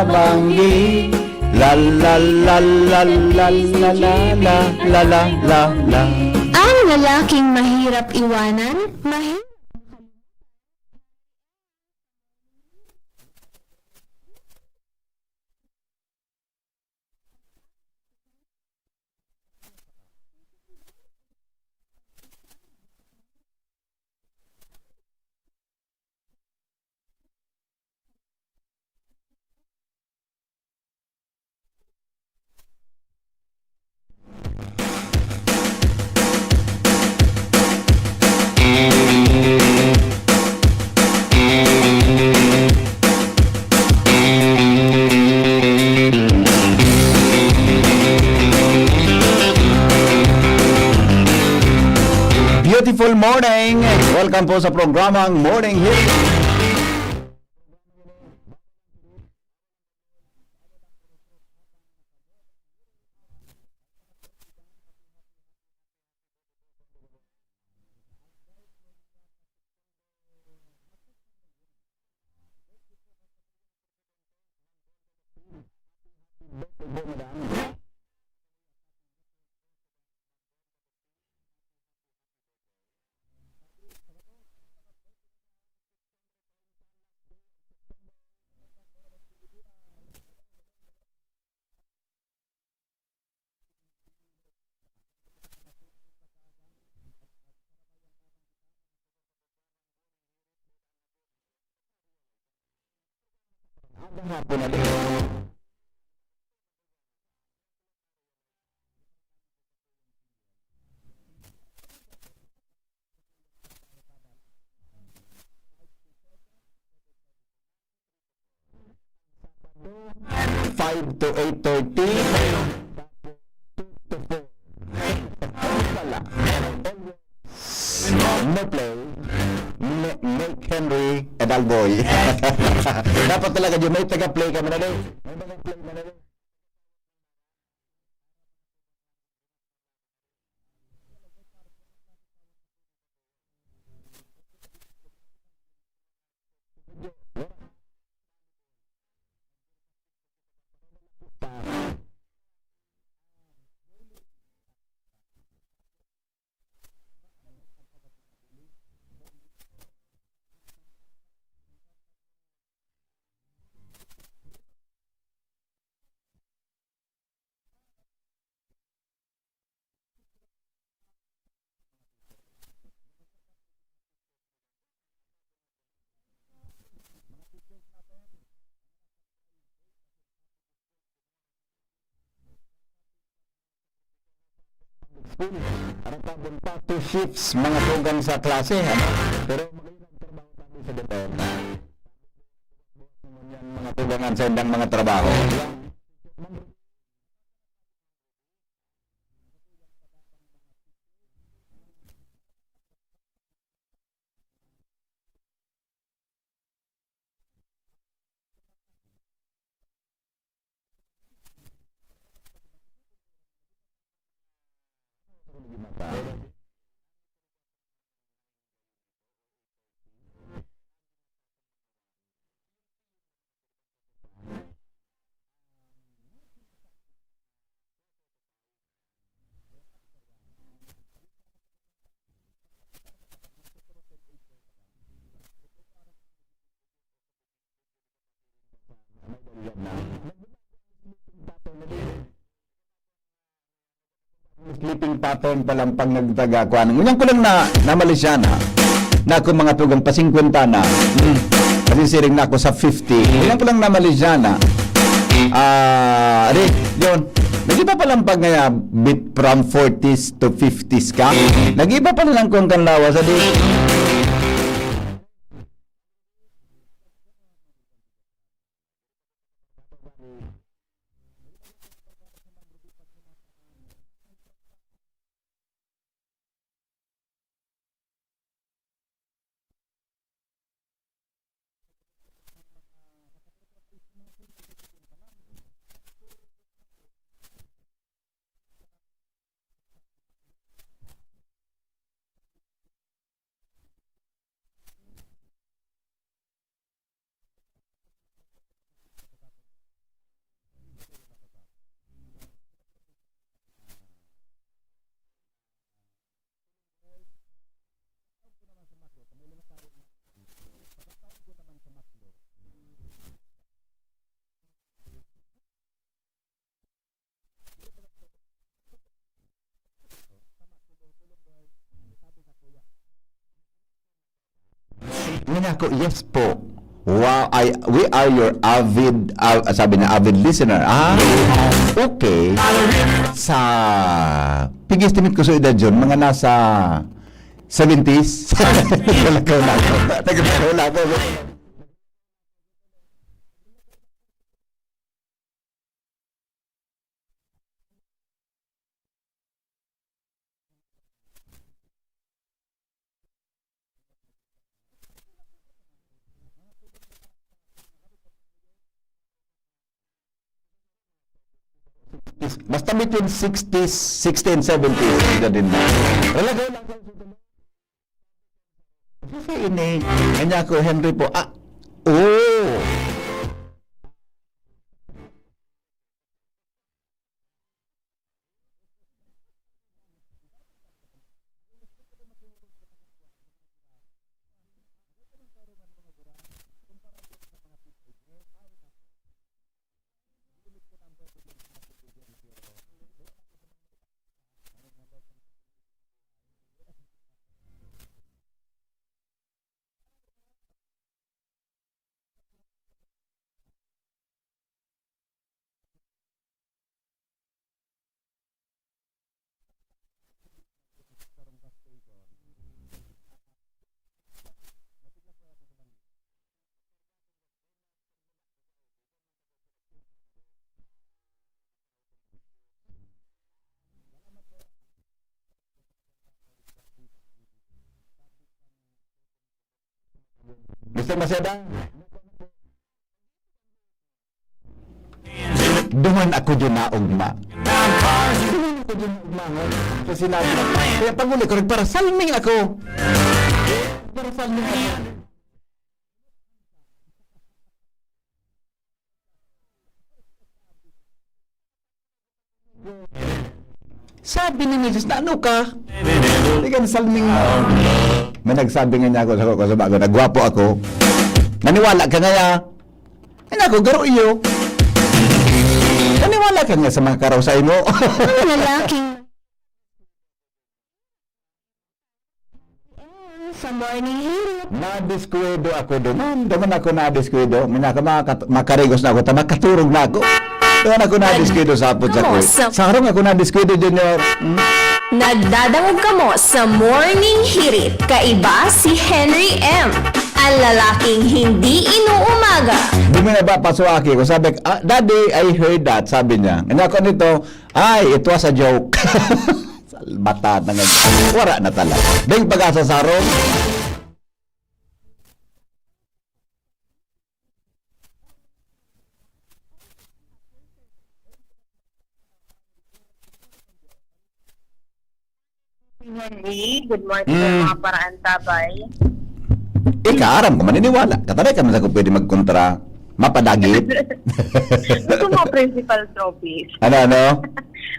banggi. La la la la la la la la la la la la. Ang lalaking mahirap iwanan, Beautiful morning! Welcome po sa programang Morning Hit. Hapon na din. Five to 8:30. No play. Make Henry a dull boy. Dapat talaga yung may taga-play ka man na rin. May taga-play man na rin. School, aratabon pa 2 shifts mga tugang sa klase, ano? Pero magayon ang trabaho tayo sa dito. Mga tugangan sa indang mga trabaho. Sleeping pattern pa lang pang nagtagakuan. Ngunyan ko lang na Malaysiana na ako mga tugang pa 50 na. Pasisiring na ako sa 50. Ngunyan ko lang na Malaysiana. Yun. Nag-iba pa lang pag bit from 40s to 50s ka. Nag-iba pa lang kung kanlawa sa di. ko, yes po. Wow, we are your avid, sabi na, avid listener. Okay. Sa pig-estimate ko sa edad yun, mga nasa 70s. Nagkalakaw na ako. Nagkalakaw na ako. Basta between 60s, 60 and 70s, ito din na. Nalagay lang ko. Kasi ini, kanya ko, Henry po, oh! Mr. Maceda? Duman ako dyan na ugma. Duman ako dyan na ugma. So sinabi na, kaya paguli ko, para salming ako. Para salming ako. Sabi ni Mrs. na ano ka? Hindi ka salming mo. May nagsabi nga niya ako sa bago, nagwapo ako. Naniwala ka nga ya. Ay ako, garo iyo. Naniwala ka nga sa mga karosay mo. Ang lalaking sa morning hirap. Na-diskwado ako doon. Doon ako na-diskwado. Makarigos na ako. Makaturog na ako. Doon ako na-diskwado sa apot sa ko. Sa harong ako na-diskwado, Junior. Nagdadangog ka mo sa Morning Hirit. Kaiba si Henry M. Ang lalaking hindi inuumaga. Hindi mo na ba pasuaki ko? Sabi, Daddy, I heard that. Sabi niya. Kanya ako nito, it was a joke. Bata na nga. Wala na talaga. Dahil pag-asa sa harong. Henry, good morning mga paraan tabay. Aram ko maniniwala. Kataray ka man sa kung pwede magkontra. Mapadagit. Gusto mo principal's office? Ano?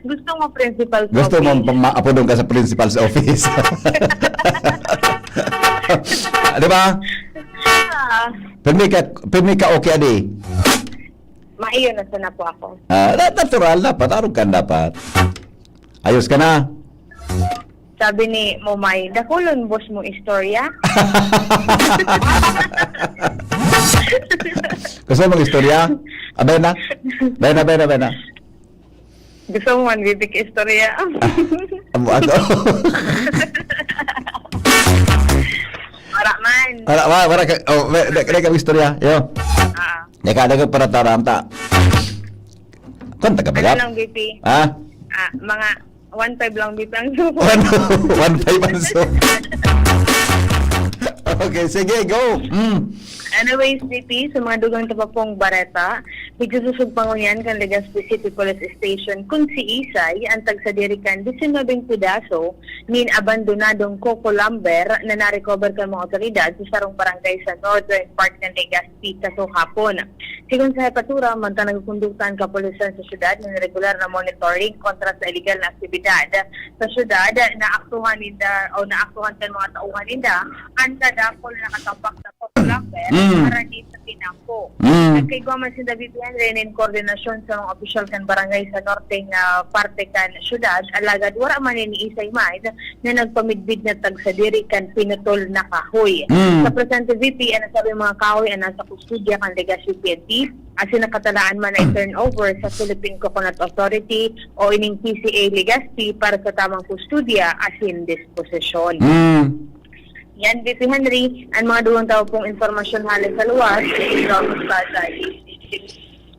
Gusto mo principal's Gusto office? mo maapodong ka sa principal's office. Di ba? Permi ka okay, adi? Maiyo na sana po ako. Natural dapat. Arog ka dapat. Ayos ka na. Sabi ni Momay, dakulon boss mo istorya? Gusto mong istorya? Abay na. Bay na. Gusto mo man bibig istorya? Amo ako. Para man. Para ka. Kaya ka istorya. Yo. Neka para taramta. Konta ka ba? Ano lang BP? Ha? Mga 1.5 lang BP ang suko. 1.5 ang so. Okay, sige, go. Anyways, BP, sa mga dugang tapapong bareta, nagsususog pangunyan kan Legazpi City Police Station kung si Isay ang tagsadirikan 19 pidaso nin abandonadong Coco Lumber na narecover kan mga otoridad sa sarong barangay sa Northern Part ng Legazpi kaso hapon. Sigon sa hepatura, manta nagkundutan kapulisan sa syudad ng regular na monitoring kontra sa illegal na aktibidad sa syudad na naaktuhan kan mga tauhan nila ang dadapol na nakatapak sa Coco Lapper para di sa Pinampo. Nagkaigwa man si David Henry in koordinasyon sa mga opisyal kan barangay sa norteng parte kan syudad, alagad wala man ni Isay Maid na nagpamidbid na tag sa diri kan pinutol na kahoy. Sa Presidente VP, ano sabi mga kahoy ang nasa kustudya kan Legacy PNP, asin nakatalaan man ay turnover sa Philippine Coconut Authority o ining PCA Legacy para sa tamang kustudya asin disposisyon. Yan, VP Henry, ang mga duwang tao pong informasyon halos sa luwas,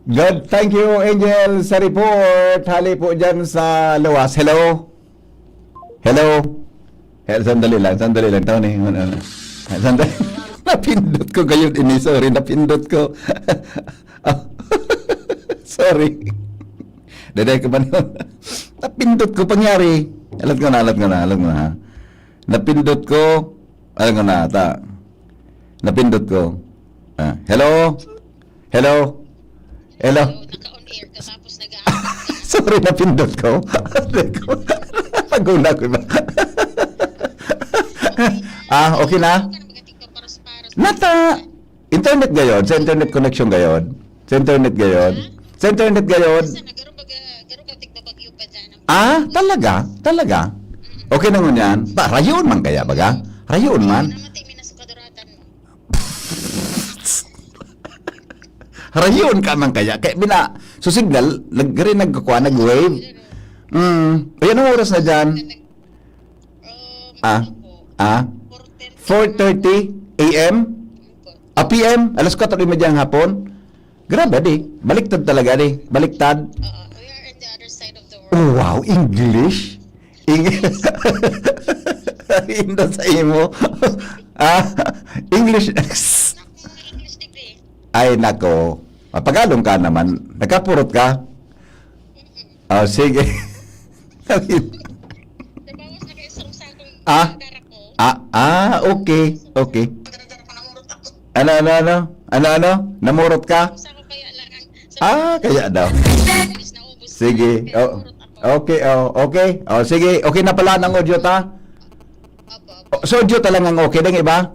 Good. Thank you, Angel, sa report. Hali po dyan sa luwas. Hello? Hello? Sandali lang. Tony. Sandali. Napindot ko kayo ini. Sorry, napindot ko. Sorry. Daday ko ba nun? Napindot ko pangyari. Alam ko na. Napindot ko. Alam ko na, napindot ko. Hello? Naka-on air ka tapos nag-aawit. Sorry, napindot ko. Paguna ko ba? Okay na? Nata! Internet gayon? Sa internet connection gayon? Sa internet gayon? Garo ka tigbabagyo pa dyan. Talaga? Okay na ngun yan? Rayon man kaya baga? Rayon man? Namatay mi na sukaduratan mo. Rayon ka man kaya? Kaya so signal, nag-wave. Ayan ang oras na dyan? 4:30 AM? PM? Alas 4:30 hapon? Grabe di. Baliktad talaga di. Baliktad. We are in the other side of the world. Wow, English? Indo sa imo. English. English degree. Ay, nako. Pagalong ka naman. Nagkapurot ka? Sige. Nabawas na kayo sa usakong dara ko. Okay. Ano? Namurot ka? Usako kaya lang ang Kaya daw. English na ubos. Sige. Kaya Okay. Sige. Okay na pala ng audio ta? Opo. So, audio talang ang okay. Dang iba?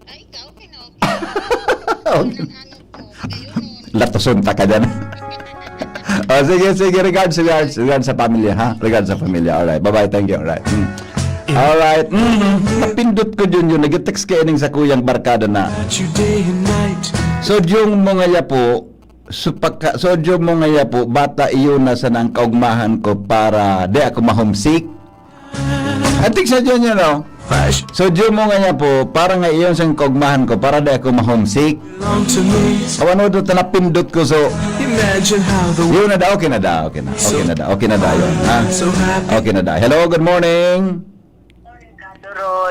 Ay, ikaw okay na okay. Ano ko? Ayun. Latoson ta ka dyan. Sige. Regards sa pamilya, ha? Regards sa pamilya. Alright. Bye-bye. Thank you. Alright. Alright. Napindot ko dyan yun. Nag-text ka ining sa kuyang barkada na. Sodyong mo ngaya po, sodyong mo ngaya po, bata iyon na sa nang kaugmahan ko para di ako ma-homesick. Atik sa dyan yun, no? Sodyong mo ngaya po, para nga iyon sa kaugmahan ko para di ako ma-homesick. Awano doon na napindot ko, so yun na da, okay na da yun, ha? Okay na da. Hello, good morning.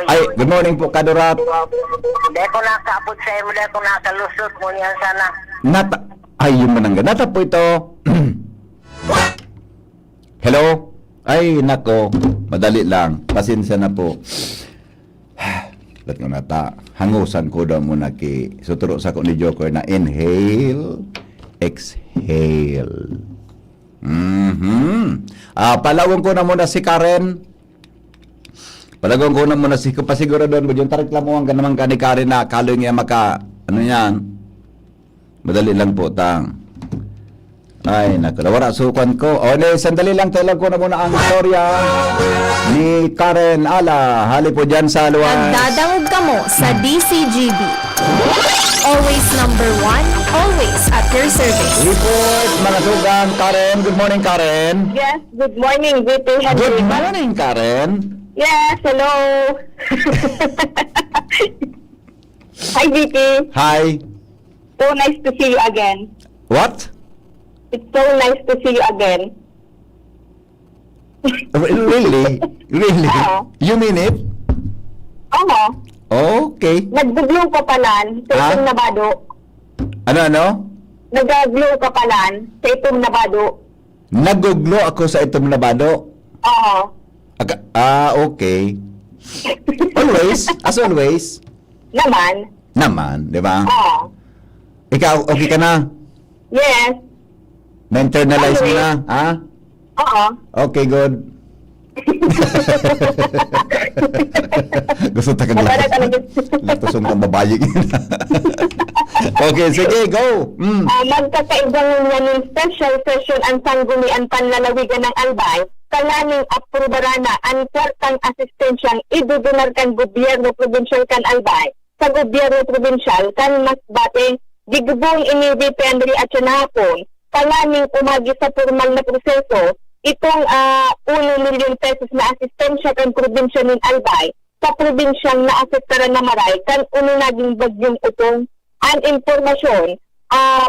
Ay, good morning po, Kadurat. Hindi ko nakapot sa imo, hindi ko nakalusot mo niyan sana. Yun manangga. Nata po ito. Hello? Ay, nako. Madali lang. Pasensya na po. Ba't ko nata? Hangusan ko daw muna suturo sa ko ni Joker na inhale, exhale. Palawang ko na muna si Karen. Pasiguraduhan mo yung tareklamuhan ka naman ka ni Karen na kaloy niya ano yan? Madali lang po, tang. Ay, wala sukan ko. Sandali lang, tailang ko na muna ang istorya ni Karen Ala. Hali po dyan sa luwan. Nagdadangog ka mo sa DCGB. Always number 1, always at your service. Report, mga sugan. Karen, good morning, Karen. Yes, good morning, VP Henry. Good morning, Karen. Yes, hello. Hi, VP. Hi. So nice to see you again. What? It's so nice to see you again. Really? You mean it? Oo. Okay. Nag-glue ka palan sa Ha? itong nabado. Ano? Nag-glue ka palan sa itong nabado. Naguglo ako sa itong labado. Oo. Okay. Always? As always? Naman, di ba? Oo. Ikaw, okay ka na? Yes. Na-internalize mo Okay. na? Ha? Oo. Okay, good. Gusto ta kang Para talaga. latuson kang babayi. Okay, sige, go. Magkakaibang nga ng special session ang sanggunian panlalawigan ng Albay, kalaning aprobarana ang kwartang asistensyang idudunar kan gobyerno provincial kan Albay sa gobyerno provincial kan Masbate, digubong ini-VP Henry at hapon, kalaning umagi sa formal na proseso, itong 1 milyon pesos na asistensya kan probinsya ng Albay sa probinsyang naasektaran na Maray kan naging bagyong utong. Ang impormasyon,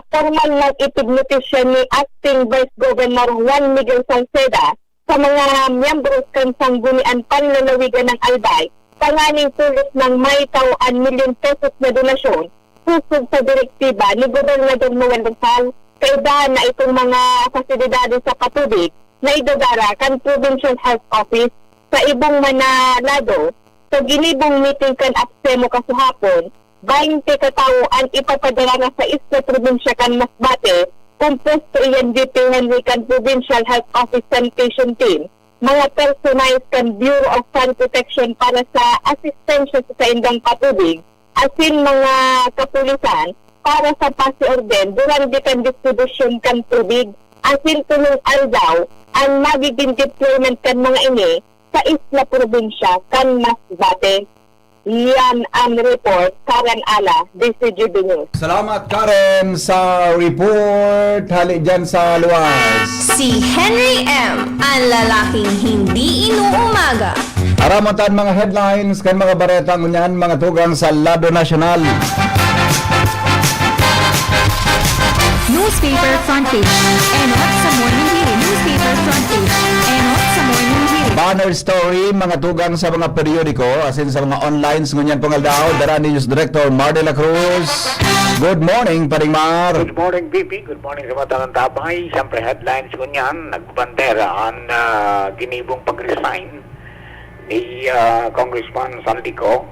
formal na ipignotis siya ni Acting Vice Governor Juan Miguel Salceda sa mga miyembros kan sanggunian panlalawigan ng Albay, panganing tulos ng may tawaan milyon pesos na donasyon, susog sa direktiba ni Gobernador Noel Rizal, kaidaan na itong mga fasilidades sa patubig na idodara kan Provincial Health Office sa ibong manalado. Sa ginibong meeting kan Apsemo kasuhapon, 20 katao ang ipapadala na sa isla probinsya kan Masbate, kumpusto iyan VP Henry kan Provincial Health Office Sanitation Team, mga personalized kan Bureau of Sun Protection para sa asistensya sa indang patubig, asin mga kapulisan para sa pasi-orden durante kan distribution kan tubig, asin tulong aldaw ang magiging deployment kan mga ini sa isla probinsya kan Masbate. Yan ang report, Karen Ala, DCGB News. Salamat, Karen, sa report. Hali dyan sa luwas. Si Henry M. Ang lalaking hindi inuumaga. Aramontan mga headlines kan mga baretang unyan, mga tugang sa Lado Nasyonal. Newspaper front page. Enot sa morning hearing. Newspaper front page. Enot sa morning hearing. Banner story, mga tugang sa mga periodiko, asin sa mga online, ngunyan pangaldaw, Darani News Director Mar de la Cruz. Good morning, Paring Mar. Good morning, VP. Good morning sa mga tangang tabay. Siyempre, headlines ko niyan, nagbandera ang ginibong pag-resign ni Congressman Saldico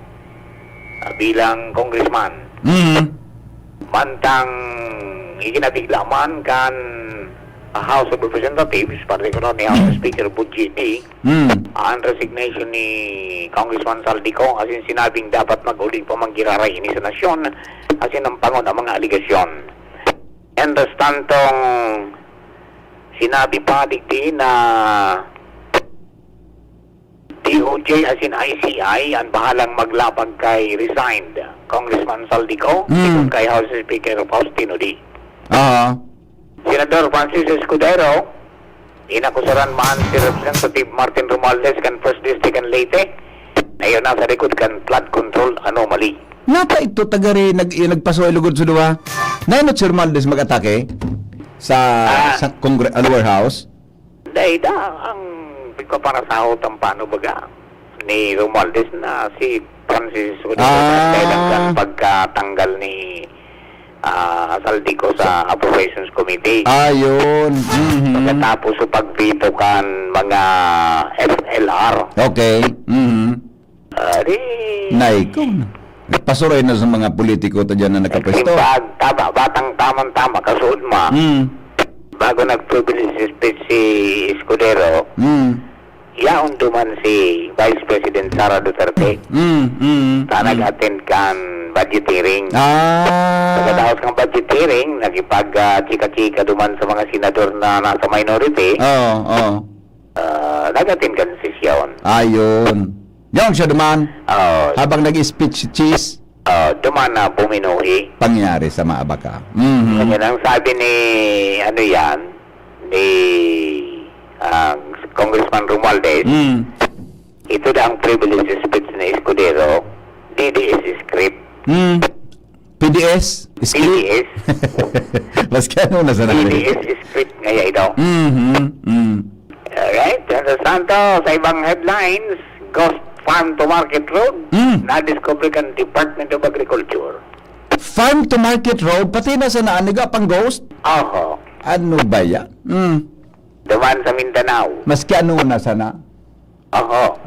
bilang congressman. Mantang ikinabiglaman kan House of Representatives, particular ni House Speaker Bujini, ang resignation ni Congressman Saldico, asin sinabing dapat mag-uli pa manggiraray ini sa nasyon, asin ang pangon ang mga aligasyon. And the stantong sinabi pa digdi na DOJ asin ICI ang bahalang maglapag kay resigned Congressman Saldico, sikon kay House Speaker Faustino D. Senador Francis Escudero, inakusaran man si Representative Martin Romualdez kan First District kan Leyte, ngayon nasa likod kan flood control anomaly. Napa ito tagari nagpasoy lugod sa duwa? Nainot si Romualdez mag-atake sa Lower House? Dahil ang pagpaparasahot ang paano baga ni Romualdez na si Francis Escudero kailan kan pagkatanggal ni Saldico sa Appropriations Committee. Ayun. Pagkatapos sa pagvito kan mga FLR. Okay. Naiko na. Nagpasuroy na sa mga politiko ta dyan na nakapesto. Tama, batang tamang-tama, kasuod ma. Bago nag-privilege speech si Escudero, yaon duman si Vice President Sara Duterte. Nag-attend kan budget hearing. Pagkatapos kang budget hearing, nakipag-chika-chika duman sa mga senador na nasa minority. Nag-attend kan sesyon. Ayun. Yung siya duman. Habang nag-speech cheese. Duman na puminuhi. Pangyari sa maabaka. Yan ang sabi ni ni Congressman Romualdez. Ito na ang privilege speech na Escudero. DDS script. PDS? PDS. Mas kano na sa namin. PDS script ngaya ito. Alright. Understand to, sa ibang headlines, Ghost Farm to Market Road, na-discover kan Department of Agriculture. Farm to Market Road, pati na sa naaniga pang ghost? Oho. Ano ba yan? Duman sa Mindanao. Maski ano na sana? Oho.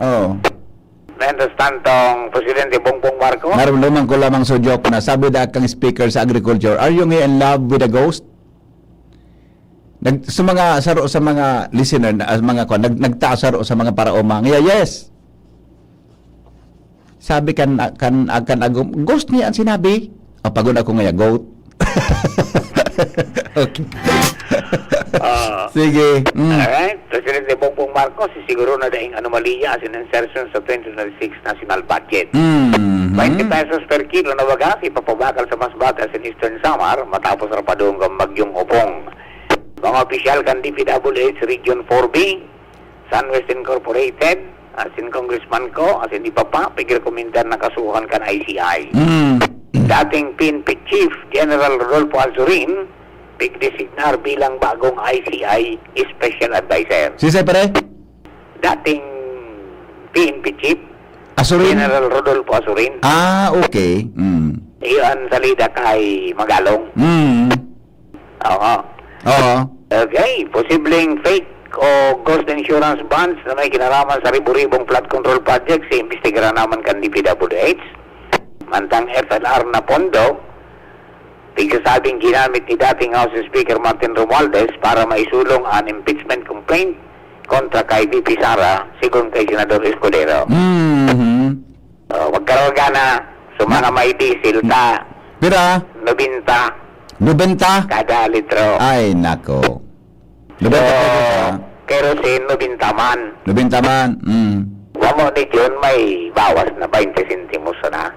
Na-understand tong Presidente Bongbong Marcos? Naramdaman ko lamang so joke na sabi da kang speaker sa agriculture, are you in love with a ghost? Sa mga saro sa mga listener na mga ko nagtaas saro sa mga paraoma. Nga yes. Sabi kan agum ghost niya ang sinabi. O pagod ako ngaya goat. Okay. Sige. Alright, Presidente Bongbong Marcos siguro na daing anomalya as in insertion sa 2026 national budget. 20 pesos per kilo na wagas ipapabakal sa Masbate in Eastern Samar matapos rapadong ang Bagyong Opong. Mga opisyal kan DPWH Region 4B, Sunwest Incorporated, as in Congressman ko, as in di pa pigil komentar na kasuhan kan ICI. Dating PNP Chief General Rodolfo Azurin, pigdesignar bilang bagong ICI Special Advisor. Si pare? Dating PNP Chief Asurin? General Rodolfo Azurin. Okay. Iyon salida kay Magalong. Oo. Oo. Okay, posibleng fake o ghost insurance bonds na may kinalaman sa ribu-ribong flood control projects iimbestigahan naman kan DPWH. Mantang FLR na pondo, tigsasabing ginamit ni dating House Speaker Martin Romualdez para maisulong an impeachment complaint kontra kay VP Sara sigon kay Senador Escudero. Magkaroon na sa mga may diesel ta Pira? 90 90? kada litro. Ay, nako. 90 So, pesos. kerosene 90 man. 90 man. Wamo ni yun may bawas na 20 centimos na.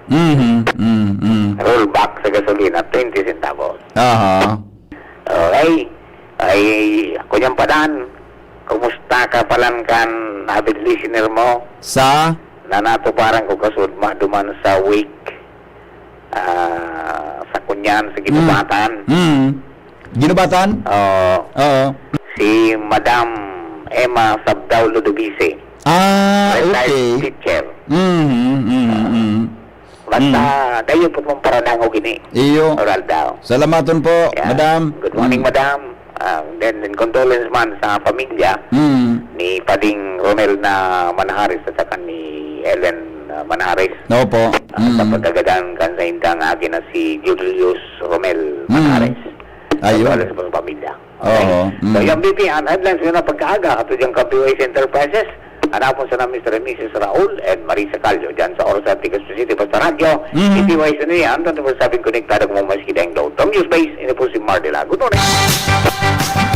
Rollback sa gasolina 20 centavos. Aha. Okay. Ay, ako niyang padan. Kumusta ka palan kan avid listener mo? Sa? Na nato parang ko kasud duman sa week. Sa kunyan, sa ginubatan. Ginubatan? Oo. Si Madam Emma Sabdao Ludovice. Okay. Retired teacher. Mm-hmm. Basta, dayo po mong paranang o gini. Iyo. Oral daw. Salamaton po, Yeah. madam. Good morning, madam. Then condolence man sa pamilya ni Pading Romel na Manaharis at saka ni Ellen Manaharis. Opo. Sa pagkagadan kan sa indang akin na si Julius Romel Manaharis. Ayun. Condolence po sa pamilya. Oo. So, yung BP, ang headlines yun na pagkaaga at yung Capiways Enterprises, hanapon sa na Mr. and Mrs. Raul and Marisa Calio dyan sa Oros Antigas City Basta Radio. Capiways na niya, ang tanong sabing konektado kung maskidang daw. Tom News Base, ina po si Mardela. Good morning.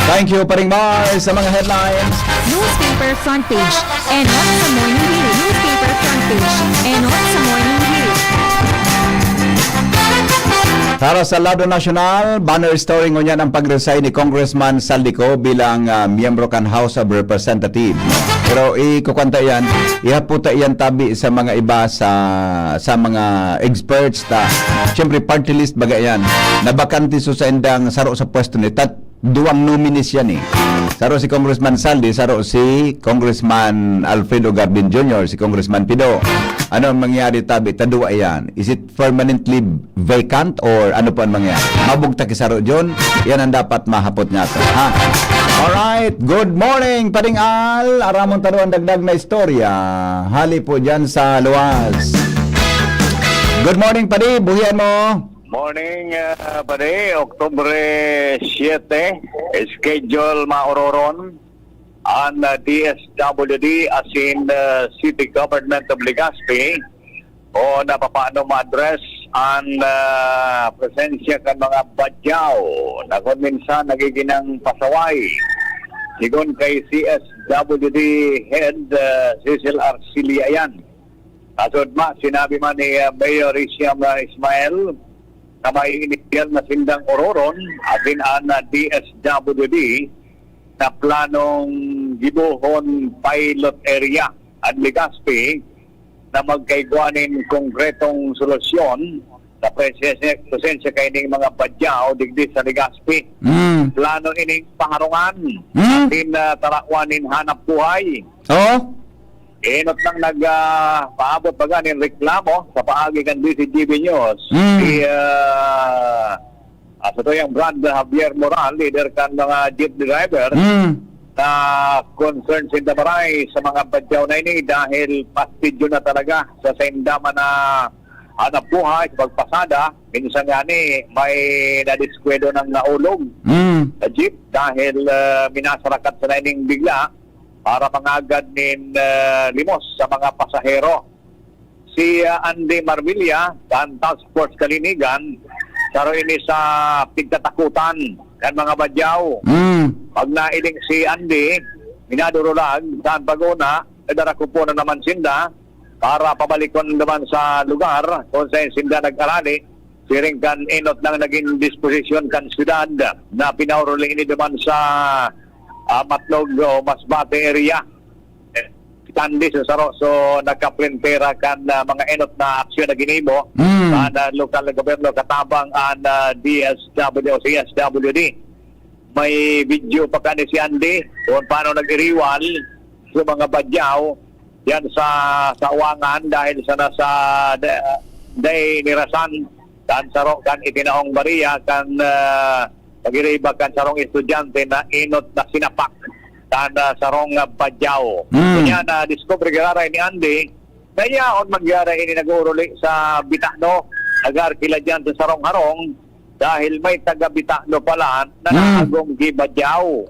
Thank you, Paring Mars, sa mga headlines. Newspaper front page. Enot sa morning hirit. Newspaper front page. Enot sa morning hirit. Para sa lado nasyonal, banner story ngunyan ang pag-resign ni Congressman Saldico bilang miyembro kan House of Representatives. Pero ikukwanta yan, ihaputa yan tabi sa mga iba sa mga experts ta. Siyempre party list baga yan. Nabakante so sa indang saro sa pwesto ni duwang nominees yan eh. Saro si Congressman Saldi, saro si Congressman Alfredo Garbin Jr., si Congressman Pido. Ano ang mangyari tabi? Tadua yan. Is it permanently vacant or ano po ang mangyari? Mabugta kisaro John, yan ang dapat mahapot nga ito. Ha? Alright, good morning, Paring Al. Aramon taro ang dagdag na istorya. Hali po dyan sa luwas. Good morning, Padi. Buhian mo. Morning, pare. Oktubre 7, schedule maororon ang DSWD as in City Government of Legazpi o napapaano ma-address ang presensya ng mga badyaw na kung minsan nagiginang pasaway. Sigon kay CSWD Head Cecil Arciliayan. Kasod sinabi man ni Mayor Isiam Ismael na may initial na sindang ororon atin ang DSWD na planong gibuhon pilot area at Legazpi na magkaigwanin konkretong solusyon sa presensya kaining mga badyaw digdi sa Legazpi. Plano ining paharungan atin tarakwanin hanap buhay. Oh? Inot lang nagpaabot pa ganin reklamo sa paagi kan DCGB News. Si sa toyang brand Javier Moral, leader kan mga jeep driver na concern sa Indabaray sa mga badyaw na ini dahil pastidyo na talaga sa sendama na hanap buhay, pagpasada, minsan nga ni may nadiskwelo ng naulog na jeep dahil minasarakat sa lining bigla para pangagad nin limos sa mga pasahero. Si Andy Marvilla, dan Task Force Kalinigan, saro ini sa pigtatakutan kan mga badyaw. Pag nailing si Andy, minadurulag, saan paguna, nadara ko po na naman sinda para pabalikon naman sa lugar kung saan sinda nag-arali. Siring kan inot lang naging disposisyon kan syudad na pinauruling ini naman sa Matlog o Masbate area. Tandi sa saro, so nagkaprintera kan mga inot na aksyon na ginibo sa lokal na gobyerno katabang ang DSW o CSWD. May video pa ka ni si Andy kung paano nag-iriwal sa mga badyaw yan sa Uwangan dahil sa nasa day nirasan kan saro kan itinaong bariya kan pag-iriba kan sarong estudyante na inot na sinapak kan sarong badyaw. Kanya na discover gararay ni Andy na yaon magyara ini nag-uruli sa Bitano agar kila dyan sa sarong harong dahil may taga-Bitano pala na naagong gibadyaw.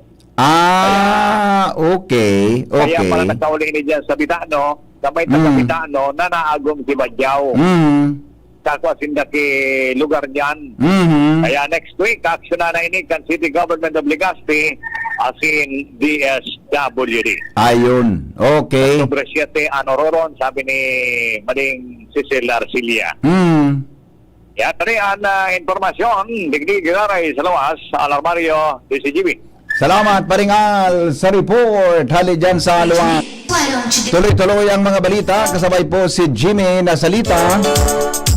Okay. Kaya pala nagkauli ni dyan sa Bitano na may taga-Bitano na naagong gibadyaw. Kakwa sindaki lugar dyan. Kaya next week, action na ini kan City Government of Legazpi as in DSWD. Ayun. Okay. Sobre 7 anororon, sabi ni Maling Cecil Arcilia. Yan, tari ang informasyon, digdig garay sa lawas, Alarmario, DCGB. Salamat, Paringal, sa report. Hali dyan sa luwa. Tuloy-tuloy ang mga balita. Kasabay po si Jimmy Nasalita.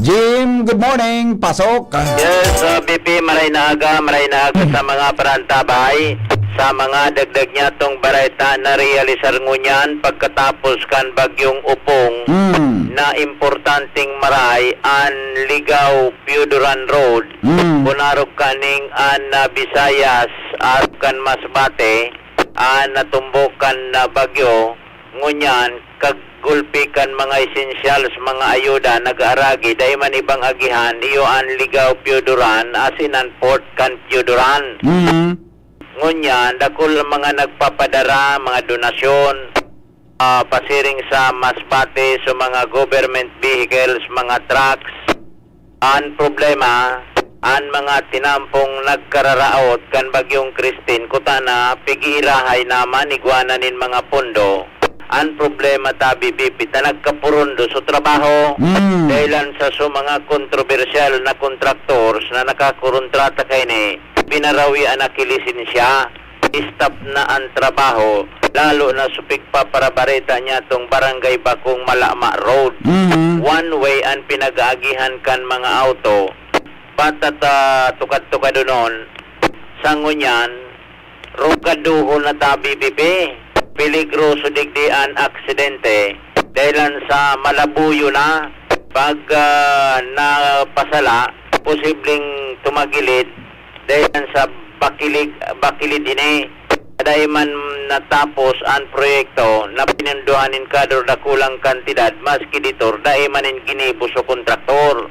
Jim, good morning. Pasok. Yes, BP, maray na aga sa mga parantabay. Sa mga dagdag niya tong bareta na realisar ngunyan pagkatapos kan bagyong upong na importanteng maray an Ligaw Piuduran Road. Punarog kaning an Visayas at kan Masbate an natumbukan na bagyo ngunyan kagulpikan mga essentials mga ayuda nag-aragi dahil man ibang agihan iyo an Ligaw Piuduran asinan Port kan Piuduran. Ngunyan, dakol mga nagpapadara, mga donasyon, pasiring sa Masbate sa mga government vehicles, mga trucks. Ang problema, ang mga tinampong nagkararaot kan bagyong Christine, kutana, pigirahay naman, igwananin mga pondo. Ang problema tabi bipit na nagkapurundo sa trabaho dahilan sa mga kontrobersyal na contractors na nakakontrata kay ni pinarawi ang nakilisin siya, stop na ang trabaho, lalo na supik pa para bareta niya tong Barangay Bakong Malama Road. One way ang pinag-aagihan kan mga auto, patata tukad-tukad doon, sangunyan, rukaduho na tabi bibi, peligroso digdian aksidente, dahilan sa malabuyo na, pag napasala, posibleng tumagilid, dahil sa bakilid ini dahil man natapos ang proyekto na pinunduhanin kadro na kulang kantidad maski ditor dahil manin ginibo sa kontraktor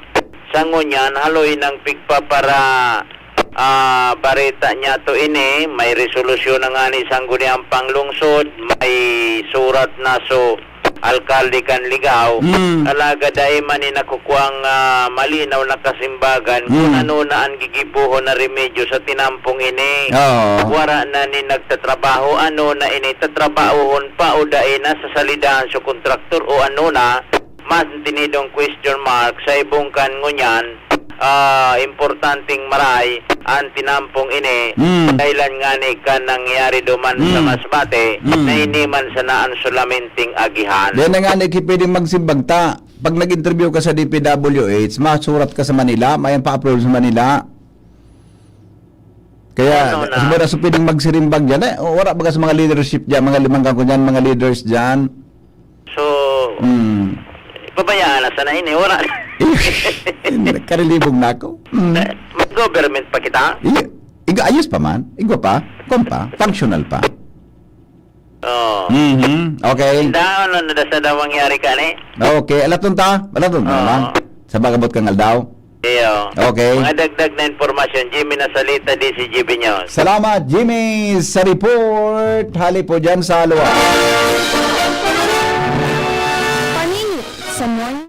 sa ngunyan haloy ng pigpa para bareta niya to ini may resolusyon na nga ni sangguniang panglungsod may surat na so alkalde kan Ligaw alaga dahil manin nakukuang malinaw na kasimbagan kung ano na ang gigibuho na remedyo sa tinampong ini wara na ni nagtatrabaho ano na ini tatrabahon pa o dahil na sa salidahan sa kontraktor o ano na mas tinidong question mark sa ibong kan ngunyan importanteng maray ang tinampong ini dahilan nga ni kan nangyari duman sa Masbate na hindi man sa naan sulamenting agihan. Yan na nga ni pwedeng magsimbagta. Pag nag-interview ka sa DPWH, masurat ka sa Manila, may pa-upload sa Manila. Kaya, siguro so pwedeng magsirimbag dyan. Wala ba ka sa mga leadership dyan, mga limang kako dyan, mga leaders dyan? So, pabayaan na sana ini, wala. Karilibog na ako. Mag-government pa kita? Ayos pa man. Igwa pa. Kompa. Functional pa. Okay. Ano na sa daw mangyari ka ni? Okay. Alaton ta. Alaton ta lang. Sa bagabot kang aldaw. Iyo. Okay. Mga dagdag na informasyon, Jimmy Nasalita, DCGB News. Salamat, Jimmy, sa report. Hali po dyan sa Alwa. Paninit sa morning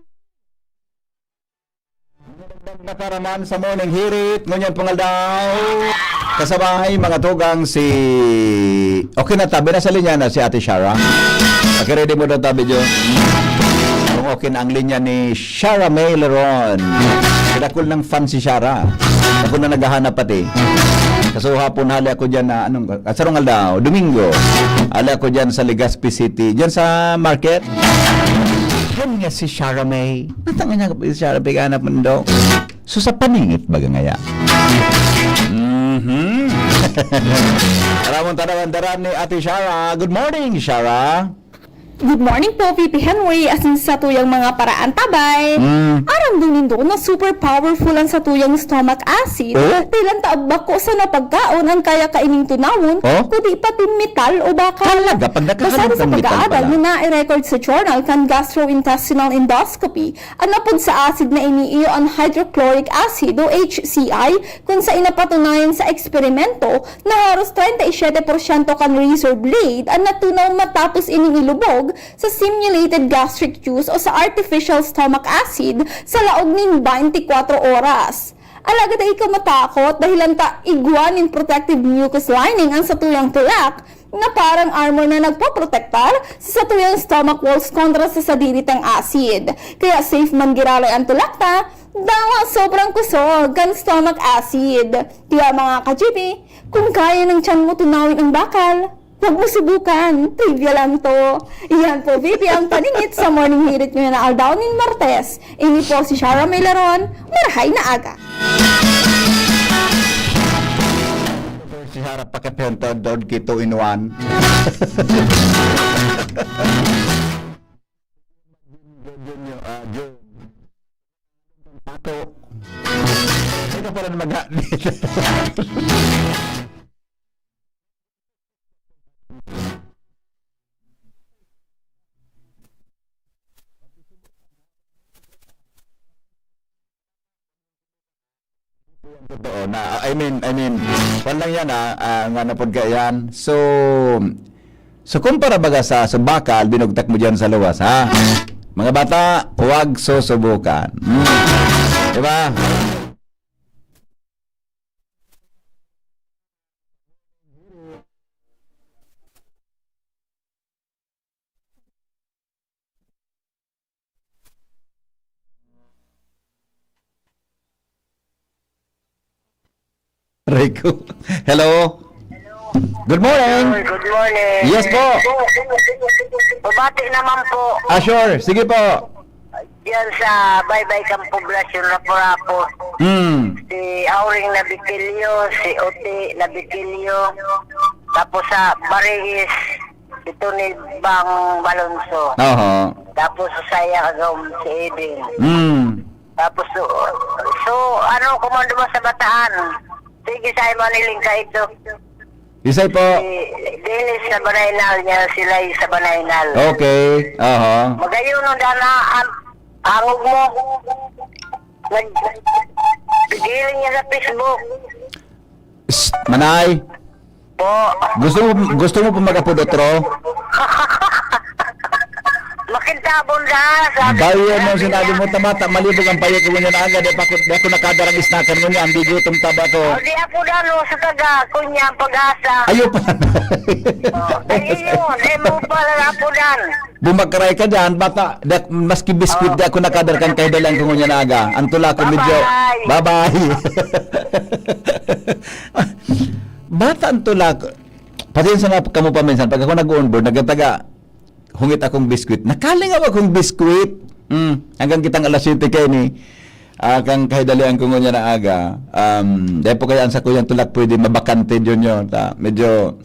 Nakaraman sa morning hirit. Ngunyan pangaldaw. Kasabahay mga tugang si... Okay na tabi na sa linya na si Ate Shara. Ready mo na tabi dyan. Kung okay na ang linya ni Shara May Leron. Kidakul ng fan si Shara. Ako na naghahanap pati. Kaso hapon hali ako dyan na sarong aldaw, Domingo. Hali ako dyan sa Legazpi City. Dyan sa market. Yan nga si Shara May. Natanga niya si Shara May ganap mo daw. So sa paningit baga ngaya. Maraming tanawan-taran ni Ate Shara. Good morning, Shara. Good morning po, VP Henry. Asin sa tuyang mga paraan tabay. Aram din nindo na super powerful ang sa tuyang stomach acid. Oh? Tilan taabak ko sa napagkaon ang kaya kaining tunawon, Oh? kundi pati metal o bakal. Talaga? Pag nakahanap Basta sa ng metal pag-aaral pala. nga na-record sa journal kan gastrointestinal endoscopy, anapod sa acid na iniiyo ang hydrochloric acid o HCI kung sa inapatunayan sa eksperimento na halos 37% kan razor blade ang natunaw matapos ining ilubog sa simulated gastric juice o sa artificial stomach acid sa laog nin 24 oras. Alaga da ikaw matakot dahil ta iguanin protective mucus lining ang satuyang tulak na parang armor na nagpoprotektar sa satuyang stomach walls kontra sa sadiritang acid. Kaya safe man giralay ang tulak ta, dawa sobrang kusog ang stomach acid. Kaya mga ka-GP, kung kaya ng tiyan mo tunawin ang bakal, huwag mo subukan. Trivia lang to. Iyan po, VP, ang paningit sa morning hirit nyo na Aldaw ni Martes. Ini po si Shara May Leron. Marahay na aga. Si Shara pakipento doon kito in one. Pato. Ito pala na mag-aanit. Totoo na I mean lang yan nga napod ka yan so kumpara baga sa bakal binugtak mo dyan sa luwas ha mga bata huwag susubukan diba Rico. Hello. Good morning. Good morning. Yes po. Bumati naman po Sure. Sige po. yan sa Baybay Kang Poblasyon, Lapu-Lapu. Si Auring Nabitilyo, si Oti Nabitilyo, tapos sa Barigis, ito ni Bang Balonso. Oho. Tapos sa Sayagawm, si Edin. Tapos so ano, komando mo sa Bataan? Sige, sa Maniling ka ito. Isay po. Dennis sa Banaynal niya, sila sa Banaynal. Okay. Oho. Magayon nung dana, hangog mo. Pigiling niya sa Facebook. Manay. Po. Gusto mo pa magapod otro? Makintabon na. Sabi Bayan mo sinabi mo tamata malibog ang payo ko niya na agad di ako nakadarang isnakan mo niya ang gutom taba ko. Di ako dalo sa taga kunya pag-asa. Ayo pa. Ayun, mo pala ako dan. Bumagkaray ka dyan, bata. Maski biskuit di ako nakadarkan kay dalang ko niya na aga. Antula ko medyo. Bye-bye. Bata antula ko. Pasensya nga kamo pa minsan pag ako nag-onboard nagataga hungit akong biskuit. Nakalingaw akong biskuit. Hanggang kitang alas 7 kayo ni kang kahidalian ko niya na aga. Dahil po kaya sa kuyang tulak pwede mabakante yun. Medyo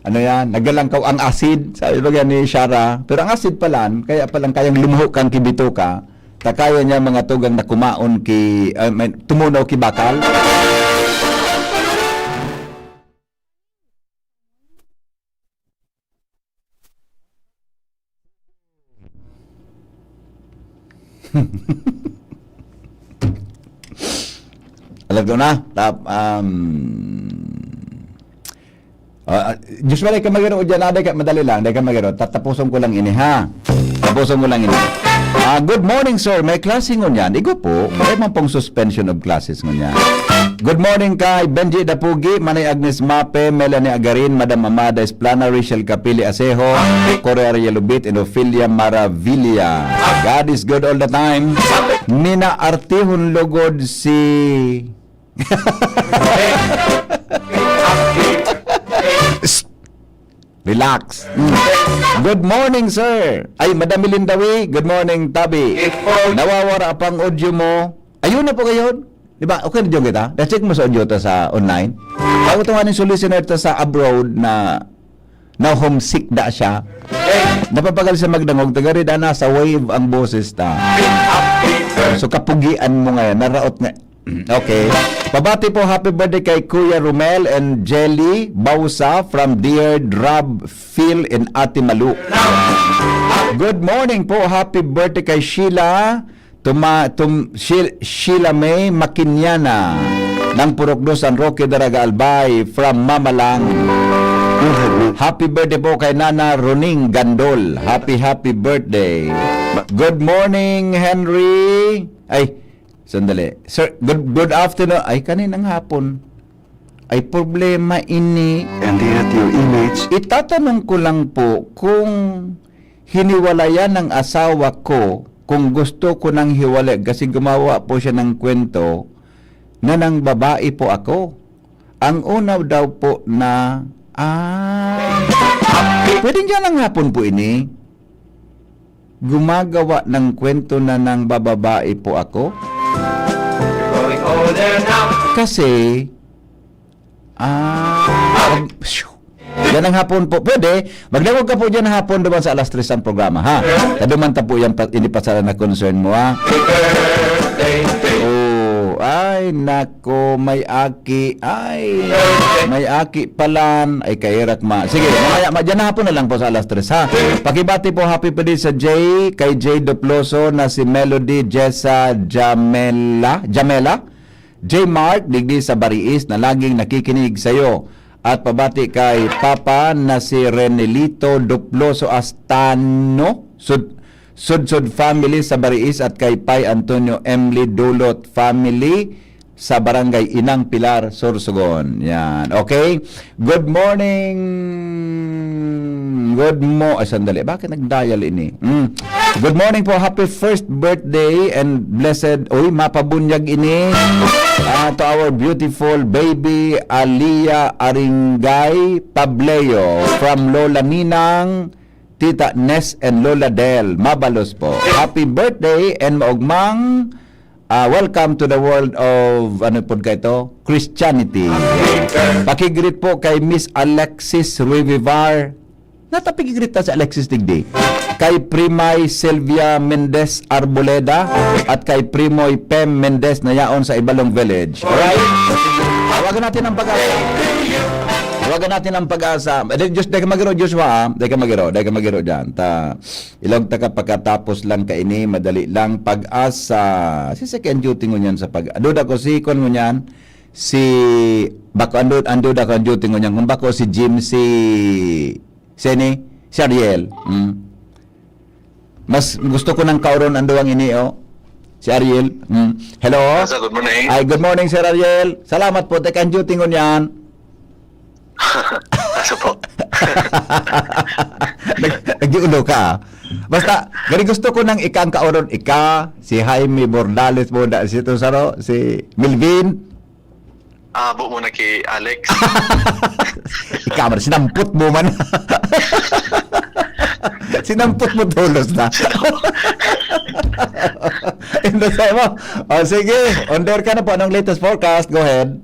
ano yan, nagalangkaw ang acid. Sabi ba ni Shara. Pero ang acid pala, kaya palang kayang lumuho kang kibito ka. Kaya niya mga tugang na kumaon tumunaw ki bakal. Alam ko na. Usually ka magiro dyan, madali lang, ka magiro. Tatapuson ko lang ini, ha? Tapuson ko lang ini. Good morning, sir. May klase ngunyan. Igo po, may man pong suspension of classes ngunyan. Good morning kay Benji Dapugi, Manay Agnes Mape, Melanie Agarin, Madam Amada Esplana, Rachel Capili Asejo, Correa Yelubit, and Ophelia Maravilla. God is good all the time. Nina Artihon Logod si... Relax. Good morning, sir. Ay, Madam Milindawi. Good morning, Tabi. Nawawara pang audio mo. Ayun na po ngayon. Di ba? Okay na dyan kita. Na-check mo sa audio ta sa online. Bago ito nga ng listener ta sa abroad na homesick da siya. Napapagal sa magdangog. Tagari da na sa wave ang boses ta. So kapugian mo ngayon. Naraot nga. Okay. Pabati po, happy birthday kay Kuya Romel and Jelly Bausa from Dear Rob Phil in Atimalu. Good morning po, happy birthday kay Sheila Sheila May Makinyana ng Purokdo San Roque Daraga Albay from Mamalang. Happy birthday po kay Nana Roning Gandol. Happy birthday. Good morning, Henry. Ay, sandali. Sir, good afternoon. Ay, kaninang hapon. Ay, problema ini. And yet your image. Itatanong ko lang po kung hiniwalayan ng asawa ko, kung gusto ko nang hiwalay, kasi gumawa po siya ng kwento na ng babae po ako. Ang una daw po na, pwede dyan lang hapon po ini. Gumagawa ng kwento na ng bababae po ako. Kasi yan ang hapon po. Pwede, magdawag ka po dyan hapon duman sa alas 3 ang programa, ha? Kaduman ta po yan inipasala na concern mo, ha? Oh, ay nako, may aki palan, ay kairat ma. Sige, mamaya, dyan hapon na lang po sa alas 3, ha? Pakibati po, happy birthday sa Jay, kay Jay Doploso na si Melody Jessa Jamela, J. Mark, digdi sa Bariis na laging nakikinig sa iyo. At pabati kay Papa na si Renelito Doploso Astano, Sud family sa Bariis, at kay Pai Antonio Emily Dulot family sa Barangay Inang Pilar, Sorsogon. Yan. Okay? Good morning. Sandali. Bakit nag-dial ini? Good morning po. Happy first birthday and blessed. Mapabunyag ini. To our beautiful baby Alia Aringay Pableo from Lola Ninang, Tita Nes and Lola Del. Mabalos po. Happy birthday and maugmang welcome to the world of Christianity. Pakigreet po kay Miss Alexis Ruivivar. Natapigigreet ta sa Alexis Digdi. Kay Primay Sylvia Mendez Arboleda at kay Primoy Pem Mendez na yaon sa Ibalong Village. Alright? Tawagan natin ang pag-asa. Dahil ka magiro, Joshua, dahil ka magiro dyan. Ilog ta ka pagkatapos lang ka ini, madali lang pag-asa. Si second duty mo yan sa Aduda ko si kon mo yan, bako anduda ko ang duty mo yan. Kung bako si Jim, si Ariel. Mas gusto ko ng kauron anduang ini, si Ariel. Hello? Good morning. Ay, good morning, Sir Ariel. Salamat po, teka ang duty mo yan. Asa po? Nag-iulo ka. Basta, gani gusto ko ng ikang kauron. Si Jaime Bordales mo, si Milvin. Bu muna kay Alex. Ikaw, sinampot mo man. Sinampot mo tulos na. Indosay mo. Sige, under ka na po. Anong latest forecast? Go ahead.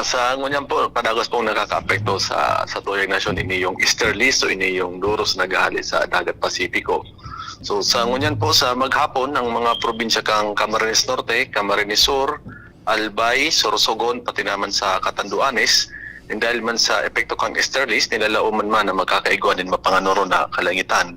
Sa ngunyan po, kadagos pong nakaka-apekto sa tuyang nasyon ini yung easterly, so ini yung duros nag-ahali sa Dagat Pasipiko. So sa ngunyan po, sa maghapon, ang mga probinsya kang Camarines Norte, Camarines Sur, Albay, Sorsogon, pati naman sa Catanduanes, and dahil man sa epekto kang easterlies, nilalauman man na magkakaiguan din mapanganoro na kalangitan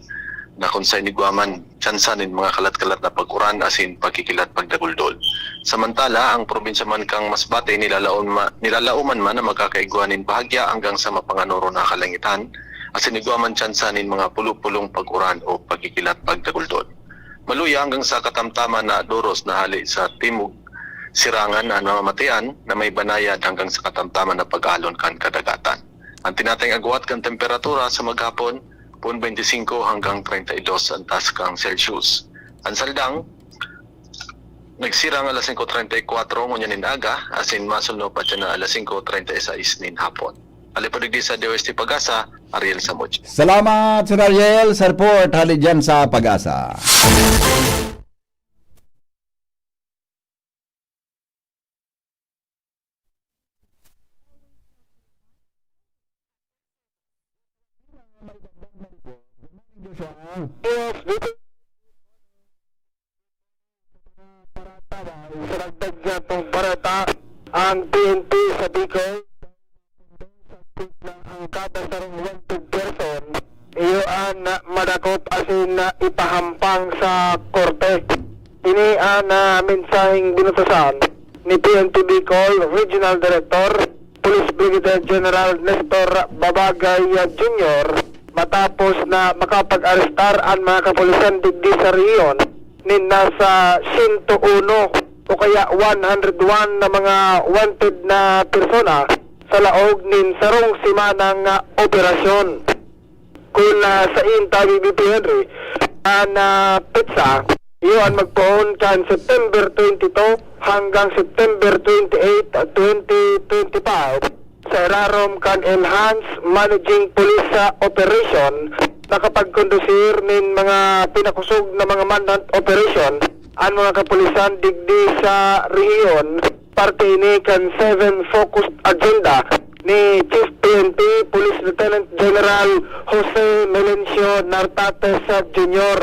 na kung sa inigwaman tsansanin mga kalat-kalat na pag-uran asin pagkikilat pagdaguldol. Samantala, ang probinsya man kang Masbate nilalauman man na magkakaiguanin bahagya hanggang sa mapanganoro na kalangitan asin iguaman tsansanin mga pulupulong pag-uran o pagkikilat pagdaguldol. Maluya hanggang sa katamtaman na doros na hali sa timog sirangan na namamatayan na may banayad hanggang sa katamtaman na pag-alon kan kadagatan. Ang tinatayang agwat kan temperatura sa maghapon, 25 hanggang 32 ang taas kang Celsius. Ang saldang, nagsirang alas 5:34 ngunyan aga, asin masulno pa dyan na alas 5:36 nin hapon. Alipadig di sa DOST Pag-asa, Ariel Samuch. Salamat, Sir Ariel, sa report. Hali dyan sa Pag-asa. Sa dagdag niya itong barata, ang PNP sa Bicol, ang kada sarong wanted person, iyoan madakot asin ipahampang sa korte. Ini ang mensaheng binutusan ni PNP Bicol Regional Director, Police Brigadier General Nestor Babagay Jr. matapos na makapag-arestar ang mga kapulisan digdi sa riyon nin nasa 101 o kaya 101 na mga wanted na persona sa laog nin sarong simanang operasyon. Kung sa intabi BP Henry, ang pizza, iyon magpoon kan September 22 hanggang September 28, 2025 sa irarom kan Enhanced Managing Police Operation nakapagkondusir nin mga pinakusog na mga manhunt operation ang mga kapulisan digdi sa rehiyon parte ini kan 7 focused agenda ni Chief PNP Police Lieutenant General Jose Melencio Nartates Jr.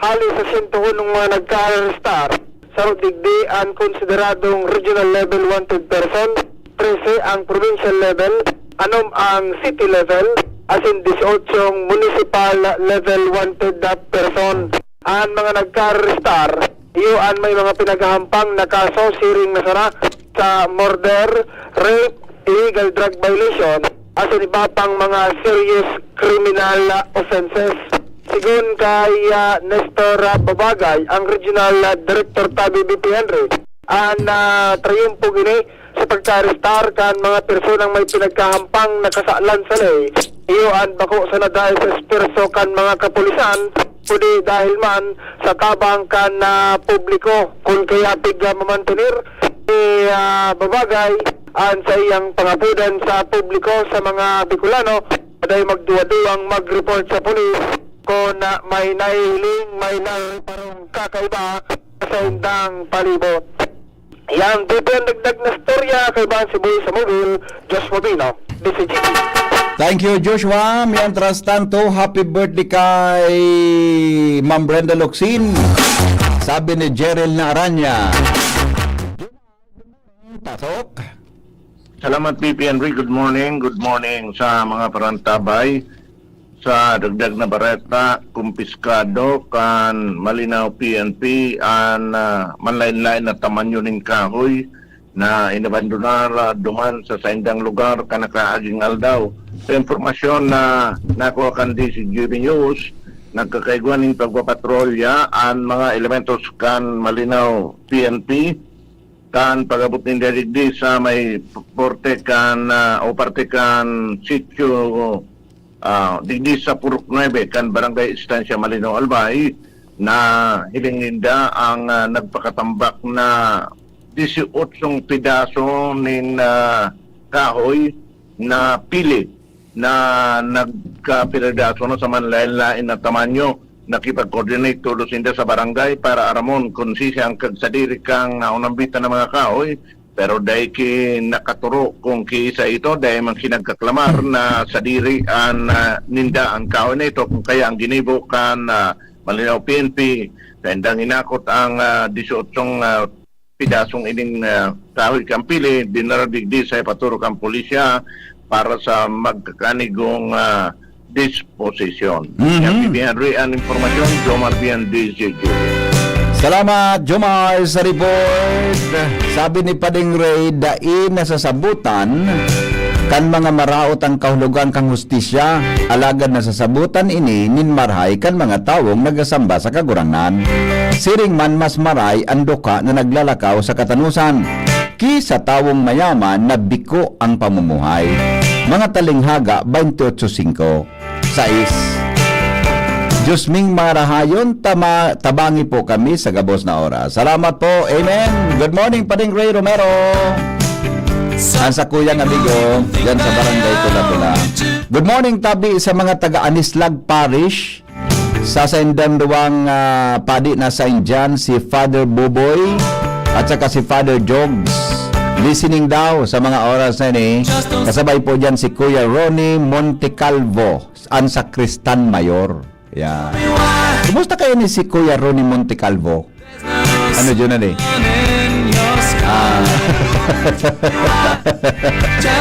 Hali sa 101 mga nagka-arestar sa digdi ang konsideradong regional level wanted person, 13 ang provincial level, 6 ang city level, asin 18 municipal level wanted person. Ang mga nagka-arestar, iyon may mga pinaghahampang na kaso siring na sana sa murder, rape, illegal drug violation, asin iba pang mga serious criminal offenses. Sigun kay Nestor Babagay, ang Regional Director Tabi BP Henry, ang triumpo gini sa pagka-arestar kan mga personang may pinagkahampang na kasaalan sa ley. Iyon bako sa nadahil sa esperso kan mga kapulisan, pwede dahil man sa tabang kan publiko. Kung kaya pigla mamantinir, Babagay ang sa iyang pangapudan sa publiko sa mga Bicolano, aday magduwa-duwang mag-report sa pulis kung may nahihiling, may parang kakaiba sa indang palibot. Yang dito ang dagdag na storya kay Ban Cebu sa mobile, Joshua Bino, DCGP. Thank you, Joshua. Mientras tanto, happy birthday kay Ma'am Brenda Locsin. Sabi ni Jerel na Aranya. Pasok. Salamat, PP Henry. Good morning sa mga parantabay. Sa dagdag na bareta, kumpiskado kan Malinaw PNP ang manlain-lain na tamanyo ning kahoy na inabandonar duman sa saindang lugar kanakaaging aldaw. Sa informasyon na nakuha kan DCGB News, nagkakaiguan ng pagpapatrolya ang mga elementos kan Malinaw PNP kan pagabot ng digdi sa may porte kan o parte kan sityo digdi sa Purok 9 kan Barangay Estancia Malinaw Albay na hilinginda ang nagpakatambak na 18 pidaso nin kahoy na pili na nagkapiradaso na sa manlain-lain na tamanyo. Nakipag-coordinate tulos inda sa barangay para aramon kung sisang kagsadiri kang naunambitan ng mga kahoy. Pero dahil nakaturo kung kiisa ito, dahil man kinagkaklamar na sadiri ang ninda ang kahoy na ito, kung kaya ang ginibo kan Malinaw PNP, tendang inakot ang 18 pidasong ining kahoy kampili, dinaradigdi sa ipaturo kang pulisya para sa magkakanigong disposition. Mhm. Yan, PB Henry, ang informasyon, Jomar Bian, DJ Julie. Salamat, Jomar, sa report. Sabi ni Pading Ray, dain na sasabutan kan mga maraot ang kahulugan kang hustisya, alagad na sasabutan ini nin marhay kan mga tawong nagasamba sa kagurangan. Siring man mas maray ang duka na naglalakaw sa katanusan. Kisa tawong mayaman na biko ang pamumuhay. Mga talinghaga 28.5 6. Diyos ming marahayon, tabangi po kami sa gabos na oras. Salamat po. Amen. Good morning, Pading Ray Romero. Ang sa kuyang amigo, dyan sa barangay Tula-Tula. Good morning, Tabi, sa mga taga-Anislag Parish. Sa Saindanduang padi na Saint John, si Father Buboy at saka si Father Jogs. Listening daw sa mga oras na ini. Kasabay po dyan si Kuya Ronnie Montecalvo, ang Sakristan Mayor. Yeah. Kumusta kayo ni si Kuya Ronnie Montecalvo? Ano dyan na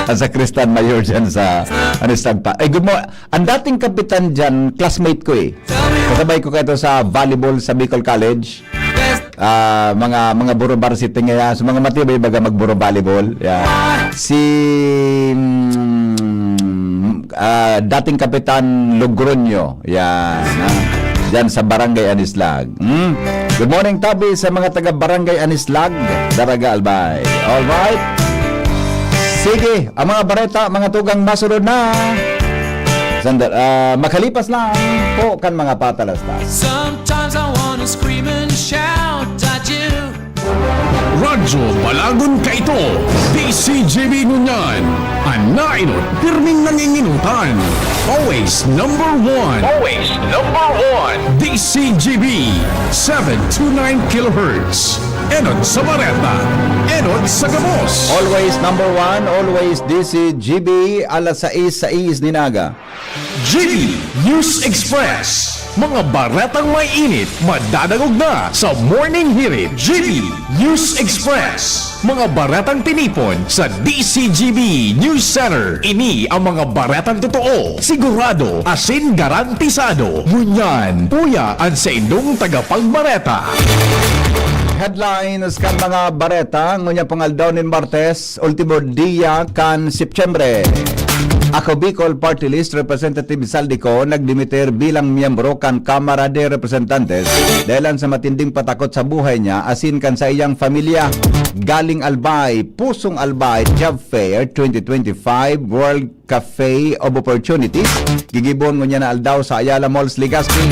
ang Sakristan Mayor dyan sa Anistagpa. Ay, good morning. Ang dating kapitan dyan, classmate ko eh. Kasabay ko kayo sa volleyball sa Bicol College. Mga buro varsity nga so mga matibay baga magburo volleyball. Yeah. Si dating kapitan Logroño. Yan. Diyan sa Barangay Anislag. Good morning, Tabi, sa mga taga Barangay Anislag, Daraga Albay. Alright. Sige, ang mga bareta, mga tugang masunod na. Makalipas lang po kan mga patalastas. Sometimes I wanna scream and shout at you. Radyo Balagon ka ito. DCJB Ngunyan. Anainot, pirming nanginginutan. Always number one. Always number one. DCJB 729 kHz. Enot sa Bareta. Enot sa Gabos. Always number one, always DCGB, alas 6 ninaga. GB News Express. Mga baretang may init, madadagog na sa Morning Hirit. GB News Express. Mga baretang tinipon sa DCGB News Center. Ini ang mga baretang totoo, sigurado, asin garantisado. Ngunyan, puya ang sa indong tagapagbareta. Headlines kan mga bareta, ngunya pangaldaw nin Martes, ultimo dia kan Septyembre. Ako Bicol Party List Representative Saldico nagdimiter bilang miyembro kan Kamara de Representantes dahil sa matinding patakot sa buhay niya asin kan sa iyang pamilya. Galing Albay, Pusong Albay Job Fair 2025 World Cafe of Opportunities. Gigibon ngunya na aldaw sa Ayala Malls, Legazpi.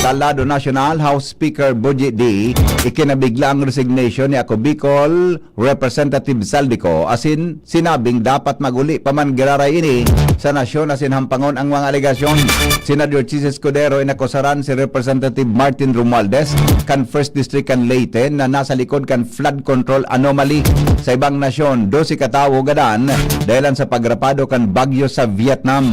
Talado National House Speaker Boji D ikinabigla ang resignation ni Ako Bicol Representative Saldico asin sinabing dapat maguli paman giraray ini sa nasyon asin hampangon ang mga alegasyon. Senador Chis Escudero inakusaran si Representative Martin Romualdez kan 1st District kan Leyte na nasa likod kan flood control anomaly sa ibang nasyon. 12 katawo gadan dahilan sa pagrapado kan bagyo sa Vietnam.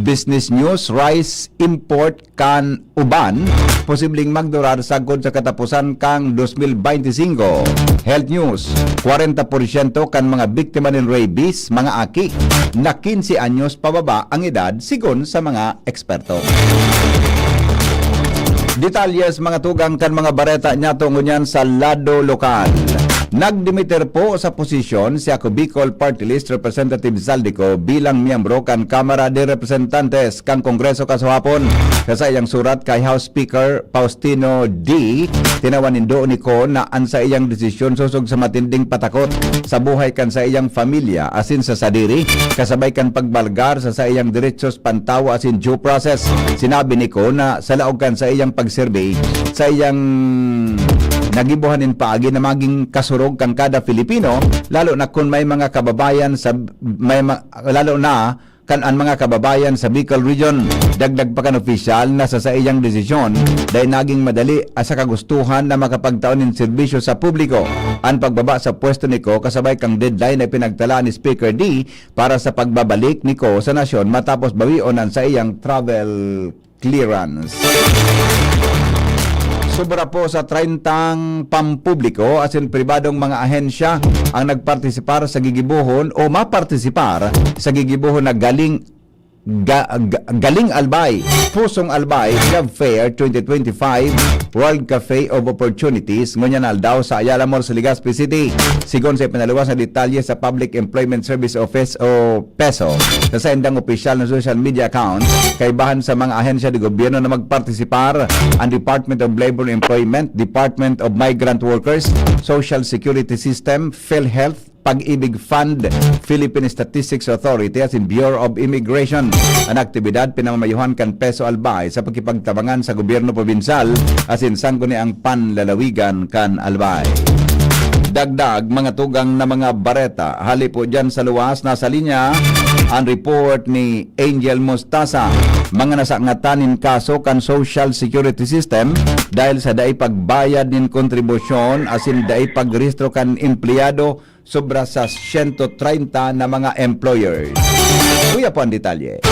Business News, rice import kan uban posibleng magdurar sagod sa katapusan kang 2025. Health News, 40% kan mga biktima ng rabies, mga aki na 15 anyos pababa ang edad sigon sa mga eksperto. Detalyes mga tugang kan mga bareta niya tungunyan sa lado lokal. Nagdimiter po sa posisyon si Ako Bicol Party List Representative Saldico bilang miyembro kan Kamara de Representantes kan Kongreso kasahapon. Sa iyang surat kay House Speaker Faustino D, tinawanin doon ni ko na ang sa iyang desisyon susog sa matinding patakot sa buhay kan sa iyang familia asin sa sadiri, kasabay kan pagbalgar sa iyang diretsos pantawa asin due process. Sinabi ni ko na sa laog kan sa iyang pagserbe sa iyang nagibuhanin paagi na maging kasurog kang kada Filipino, lalo na kung may mga kababayan sa lalo na kan ang mga kababayan sa Bicol Region. Dagdag pa kan opisyal na sa iyang desisyon dahil naging madali sa kagustuhan na makapagtaon ng serbisyo sa publiko. Ang pagbaba sa pwesto niko kasabay kang deadline na pinagtala ni Speaker D para sa pagbabalik niko sa nasyon matapos bawionan sa iyang travel clearance. Sobra po sa 30 pampubliko asin pribadong mga ahensya ang nagpartisipar sa gigibuhon o mapartisipar sa gigibuhon na galing Galing Albay, Pusong Albay, Club Fair 2025, World Cafe of Opportunities, ngunyan aldaw sa Ayala Mall sa Legazpi City. Sigon sa pinaluwas na detalye sa Public Employment Service Office o PESO sa sendang opisyal na social media account, kaibahan sa mga ahensya de gobyerno na magpartisipar ang Department of Labor and Employment, Department of Migrant Workers, Social Security System, PhilHealth, Pag-ibig Fund, Philippine Statistics Authority as in Bureau of Immigration. Ang aktibidad pinamamayuhan kan PESO Albay sa pagkipagtabangan sa gobyerno probinsal as in sangguni ang panlalawigan kan Albay. Dagdag mga tugang na mga bareta. Hali po dyan sa luwas. Nasa linya ang report ni Angel Mostasa. Mga nasangatanin kaso kan Social Security System dahil sa daay pagbayad nin kontribusyon as in daay pagrehistro kan empleyado sobra sa 130 na mga employers. Kuya po ang detalye.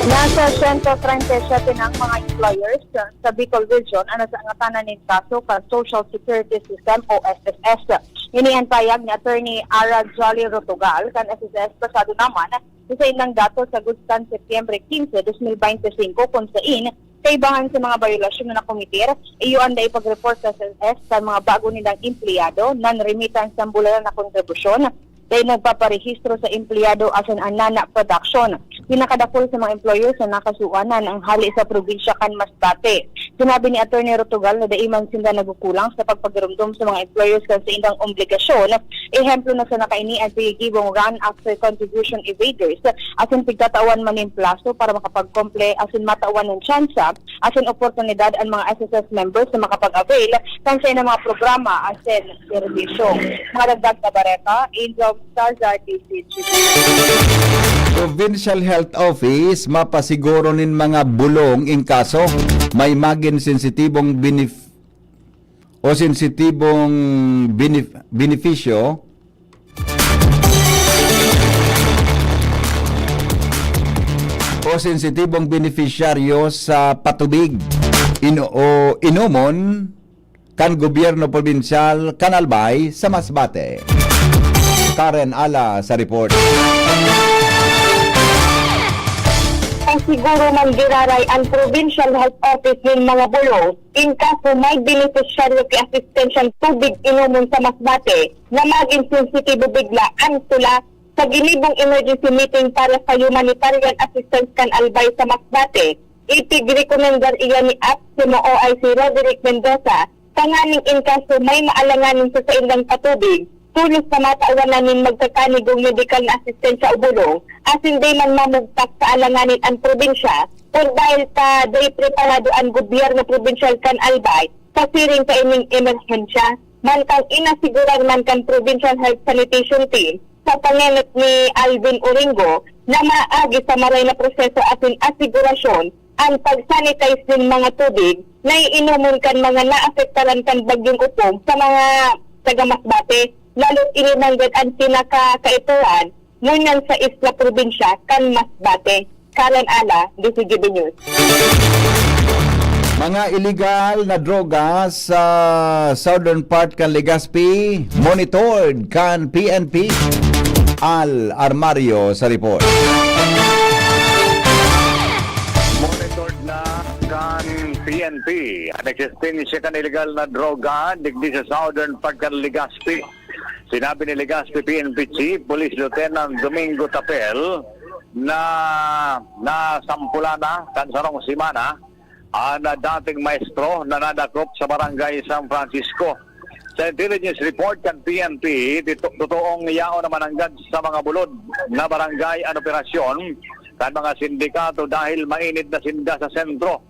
Nasa 137 ng mga employers sa Bicol Region ang nasangatanan ng kaso sa Social Security System o SSS. Iniyan payag ni Attorney Ara Jolly Rotogal kan SSS pasado naman sa ilang datos sa Gustan Setyembre 15, 2025 kung saan kaibahan sa mga violasyon na nakomitir, iyuan da ipag-report sa SSS sa mga bago nilang empleyado, non-remittance ng bulanan na kontribusyon, dahil nagpaparehistro sa empleyado as an anana production. Pinakadakol sa mga employers na nakasuanan ang hali sa probinsya kan Masbate. Sinabi ni Atty. Rotogal na daiman sila nagukulang sa pagpagdarumdum sa mga employers kan sa indang obligasyon. Ehemplo na sa nakaini ang pigibong run after contribution evaders asin pigtatawan man ng plaso para makapag-komple asin matawan ng tsansa asin oportunidad ang mga SSS members na makapag-avail kan sa inang mga programa asin servisyo. Mga dagdag na bareta, Angel Salazar, DCG. Provincial Health Office mapasiguro nin mga bulong in kaso may magin sensitibong benepisyo o sensitibong beneficiaryo sa patubig inumon kan gobyerno probinsyal kan Albay sa Masbate. Karen Ala sa report. Siguro man giraray ang Provincial Health Office ng mga bulong in kaso may beneficiaryo ki assistensyan tubig inumon sa Masbate na maging sensitibo bigla ang tula sa ginibong emergency meeting para sa humanitarian assistance kan Albay sa Masbate. Itig-recommendar iyan ni APSIMO OIC Roderick Mendoza tanganing in kaso may maalanganin sa indang patubig tulos na mataawanan magkakanigong medical na asistensya o bulong asin di man mamugtak sa alanganin ang probinsya or dahil sa day preparado ang gobyerno provincial kan Albay sa siring sa ining emerhensya man kang inasiguran man kan Provincial Health Sanitation Team sa pangenot ni Alvin Uringo na maagi sa maray na proseso asin asigurasyon ang pag-sanitize din mga tubig na iinumon kan mga naapektaran kan bagyong upong sa mga taga Masbate lalo't ininanggad ang pinakakaituan ngunyan sa isla probinsya kan Masbate. Karen Ala, DCGB News. Mga illegal na droga sa southern part kan Legazpi monitored kan PNP. Al Armario sa report. Monitored na kan PNP ang existensya kan illegal na droga digdi sa southern part kan Legazpi. Sinabi ni Legazpi PNP Chief Police Lieutenant Domingo Tapel na nasampula na kan sarong simana ang dating maestro na nadakop sa barangay San Francisco. Sa intelligence report kan PNP, totoong yaon naman anggad sa mga bulod na barangay ang operasyon kan mga sindikato dahil mainit na sinda sa sentro.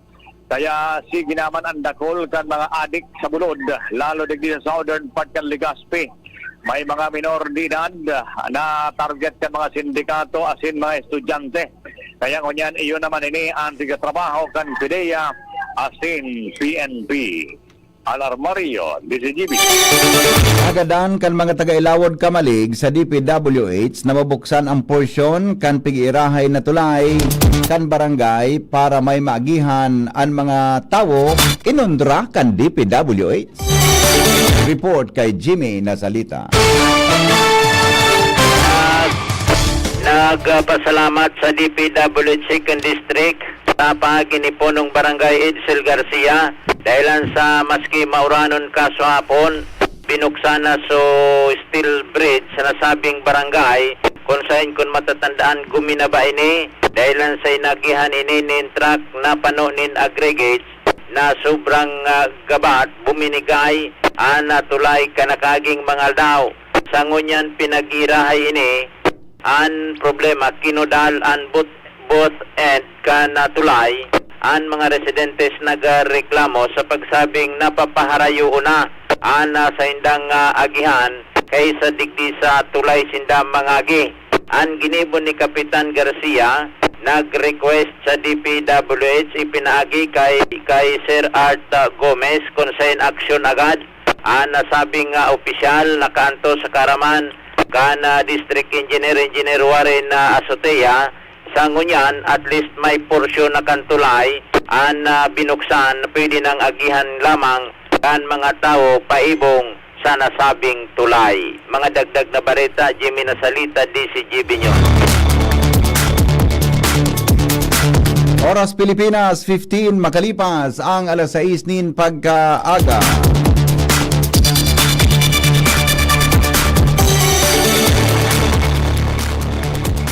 Kaya sige naman ang dakol kan mga adik sa bulod, lalo digdi sa southern part kan Legazpi. May mga minor de edad na target kan mga sindikato asin mga estudyante. Kaya ngunyan iyon naman ini ang tigatrabaho kan PIDEA asin PNP. Alarmario, DCGB. Agadan kan mga taga-Ilawod Kamalig sa DPWH na mabuksan ang porsyon kan pig-irahay na tulay kan barangay para may maagihan ang mga tawo inundra kan DPWH. Report kay Jimmy Nasalita. nagpasalamat sa DPWH 2nd District sa paginipunong Barangay Edsel Garcia dahil sa maski mauranon kaso hapon binuksan na so steel bridge sa nasabing barangay kung saan kung matatandaan guminaba ini dahil sa inagihan ini nin truck na panunin aggregates na sobrang gabat buminigay na tulay kanakaging mga daw sa ngunyan pinagirahay ini an problema kinudal an both end ka natulay an mga residentes nagreklamo sa pagsabing napapaharayo na sa indang agihan kaysa digdi sa tulay sindang mangagi. An ginibon ni Kapitan Garcia nag-request sa DPWH ipinaagi kay Sir Art Gomez kung saan aksyon agad nasabing opisyal nakaanto sa karaman kana District Engineer Warren Azotea sa ngunyan at least may porsyon na kantulay binuksan pwede nang agihan lamang kan mga tao paibong sa nasabing tulay. Mga dagdag na bareta, Jimmy Nasalita, DCGB News. Oras Pilipinas, 15 makalipas ang alas 6 nin pagkaaga.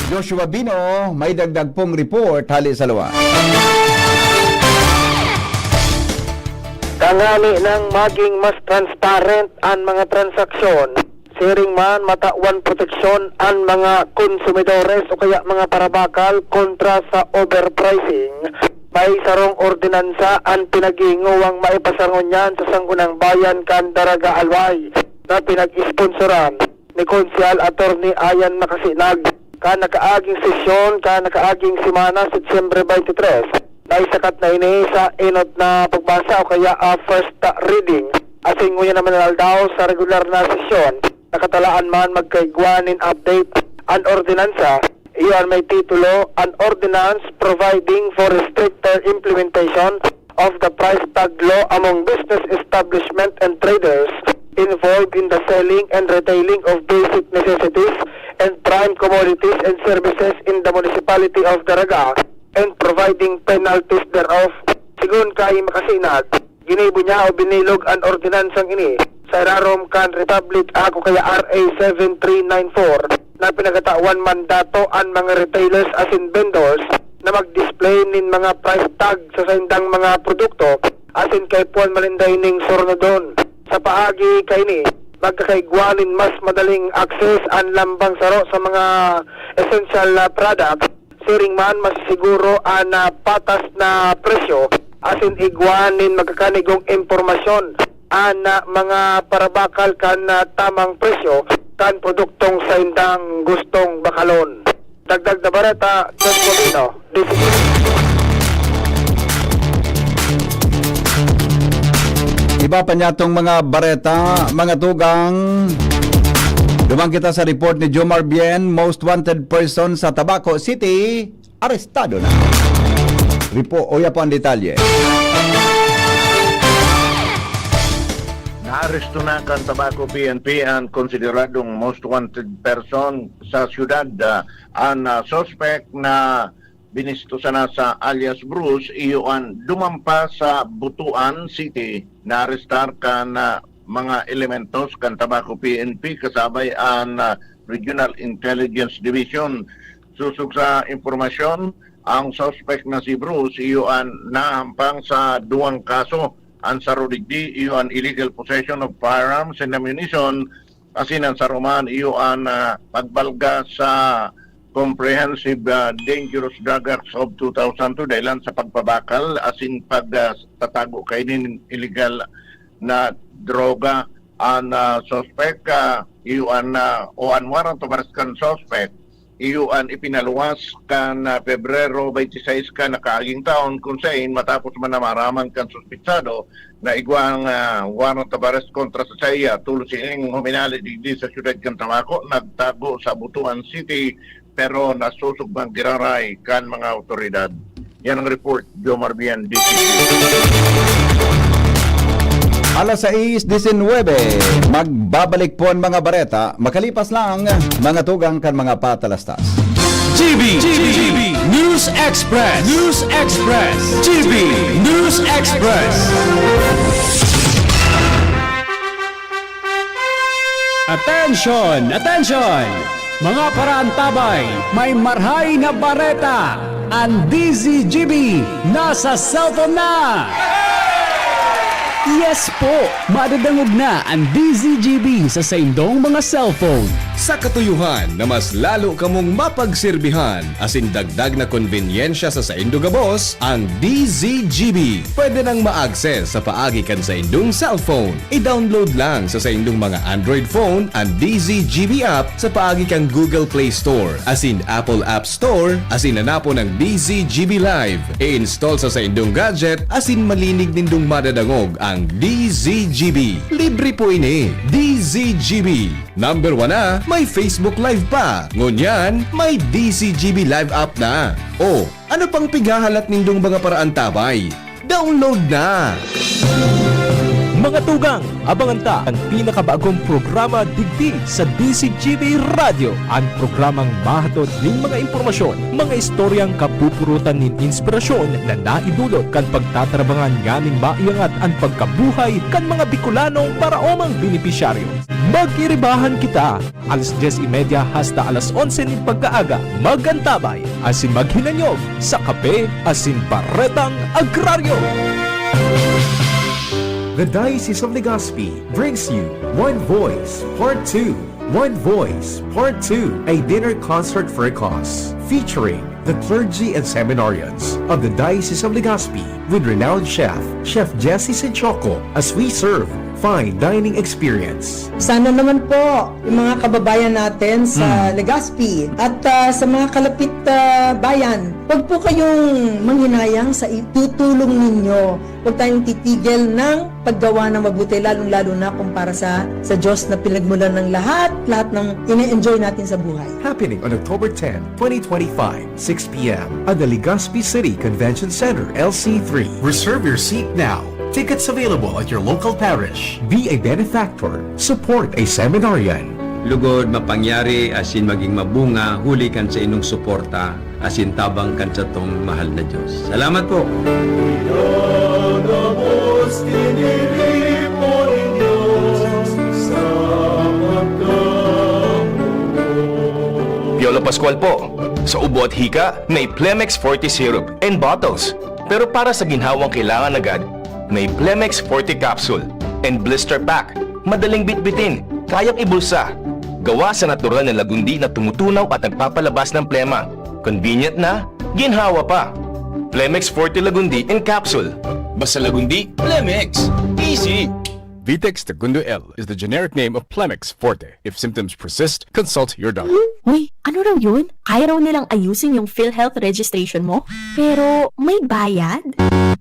Joshua Bino, may dagdag pong report hali sa luwa. Kangani ng maging mas transparent ang mga transaksyon, siring man matawan proteksyon ang mga konsumidores o kaya mga parabakal kontra sa overpricing. May sarong ordinansa ang pinaginguwang maipasangon yan sa Sangguniang Bayan kan Daraga Alway na pinag-sponsoran ni Konsyal Attorney Ayan Makasinag ka nakaaging sesyon ka nakaaging simana Setyembre 23. Naisakat na ini sa inot na pagbasa o kaya first reading. Asing nguya naman daw sa regular na sesyon, nakatalaan man magkaigwanin update an ordinansa. Iyan may titulo, An Ordinance Providing for Stricter Implementation of the Price Tag Law among Business Establishment and Traders involved in the selling and retailing of basic necessities and prime commodities and services in the municipality of Daraga and providing penalties thereof. Sigun kay Makasinag, ginibo niya o binilog ang ordinansang ini sa Rarom kan Republic Act o kaya RA 7394 na pinagatawan mandato ang mga retailers as in vendors na mag-display nin mga price tag sa sindang mga produkto as in kay Puan Malinday ning Sornodon. Sa paagi kay ni, magkakaigwanin mas madaling access ang lambang saro sa mga essential product. Siring man masisiguro ang patas na presyo asin igwanin magkakanigong impormasyon ang mga parabakal kan tamang presyo kan produktong sa indang gustong bakalon. Dagdag na bareta, John Molino, DCG. Iba pa niya tong mga bareta, mga tugang. Dumang kita sa report ni Jomar Bien, most wanted person sa Tabaco City, arestado na. Oya po ang detalye. Naaresto na kan Tabaco PNP ang konsideradong most wanted person sa syudad. Ang suspect na binistusan na sa alias Bruce, iyon dumampa sa Butuan City. Naarestar kan mga elementos kan Tabaco PNP kasabay ang Regional Intelligence Division. Susug sa informasyon, ang suspect na si Bruce iyon nahampang sa duwang kaso. Ang sarudigdi iyon illegal possession of firearms and ammunition, asin ang saruman iyon pagbalga sa Comprehensive Dangerous Drug Acts of 2002 dahil sa pagpabakal asin pagtatago kay nin illegal na droga. Ang suspect iyon o ang warrant of arrest kan suspect iyon ipinaluwas kan Pebrero 26 ka nakaaging taon kung saan matapos man na maraman kan suspitsado na igwang warrant of arrest kontra sa saya tulo sining huminali digdi sa syudad kan Tabaco nagtago sa Butuan City pero nasusugbang giraray kan mga otoridad. Yan ang report, Jomar Bien, DCG. Alas 6:19, magbabalik po ang mga bareta, makalipas lang mga tugang kan mga patalastas. GB News Express. News Express. GB News Express. Attention! Attention! Mga parantabay, may marhay na bareta. Ang DZGB nasa cellphone na! Yes po! Madadangog na ang DZGB sa saindong mga cellphone. Sa katuyuhan na mas lalo kamong mapagserbihan, asin dagdag na konbinyensya sa Saindo Gabos, ang DZGB. Pwede nang ma-access sa paagi kan sa indong cellphone. I-download lang sa saindong mga Android phone ang DZGB app sa paagi kang Google Play Store, asin Apple App Store, asin nanapo ng DZGB Live. I-install sa saindong gadget, asin malinig nindong madadangog ang DZGB. Libre po ini. DZGB. Number 1 na, may Facebook Live pa. Ngunyan, may DZGB Live app na. O, ano pang pighahalat nindong mga paraan tabay? Download na! Mga tugang, abangan ta ang pinakabagong programa digdi sa DZGB Radio. Ang programang mahatod ning mga impormasyon, mga istoryang kapupurutan nin inspirasyon na naidulot kan pagtatrabangan nganing maiangat ang pagkabuhay kan mga Bicolanong para omang benepisyaryo. Magkiribahan kita, alas 10:30 hasta alas 11 ning pagkaaga, magantabay, asin maghinanyog sa kape, asin baretang agraryo. The Diocese of Legazpi brings you One Voice Part 2. One Voice Part 2, a dinner concert for a cause, featuring the clergy and seminarians of the Diocese of Legazpi with renowned chef Jesse Senchoco, as we serve fine dining experience. Sana naman po yung mga kababayan natin sa Legazpi at sa mga kalapit bayan, huwag po kayong manghinayang sa itutulong ninyo. Huwag tayong titigil ng paggawa ng mabuti, lalong-lalo na kumpara sa Diyos na pinagmulan ng lahat ng ine-enjoy natin sa buhay. Happening on October 10, 2025, 6 p.m. at the Legazpi City Convention Center, LC3. Reserve your seat now. Tickets available at your local parish. Be a benefactor. Support a seminarian. Lugod mapangyari asin maging mabunga, huli kan sa inong suporta, asin tabang kan sa tong mahal na Diyos. Salamat po. Piolo Pascual po. Sa ubo at hika, may Plemex Forte syrup and bottles. Pero para sa ginhawang kailangan agad, may Plemex Forte capsule and blister pack. Madaling bitbitin, kayang ibulsa. Gawa sa natural na lagundi na tumutunaw at nagpapalabas ng plema. Convenient na, ginhawa pa. Plemex Forte Lagundi in capsule. Basta Lagundi, Plemex. Easy! Vitex Segundo L is the generic name of Plemex Forte. If symptoms persist, consult your doctor. Uy, ano raw yun? Kaya raw nilang ayusin yung PhilHealth registration mo? Pero may bayad?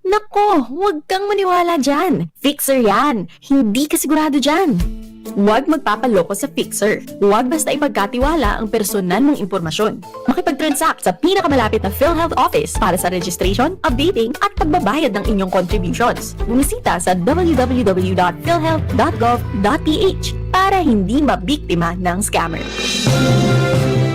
Nako, huwag kang maniwala dyan. Fixer yan. Hindi ka sigurado dyan. Huwag magpapaloko sa Fixer. Huwag basta ipagkatiwala ang personal mong impormasyon. Makipag-transact sa pinakamalapit na PhilHealth office para sa registration, updating at pagbabayad ng inyong contributions. Bumisita sa www.philhealth.gov.ph para hindi mabiktima ng scammer.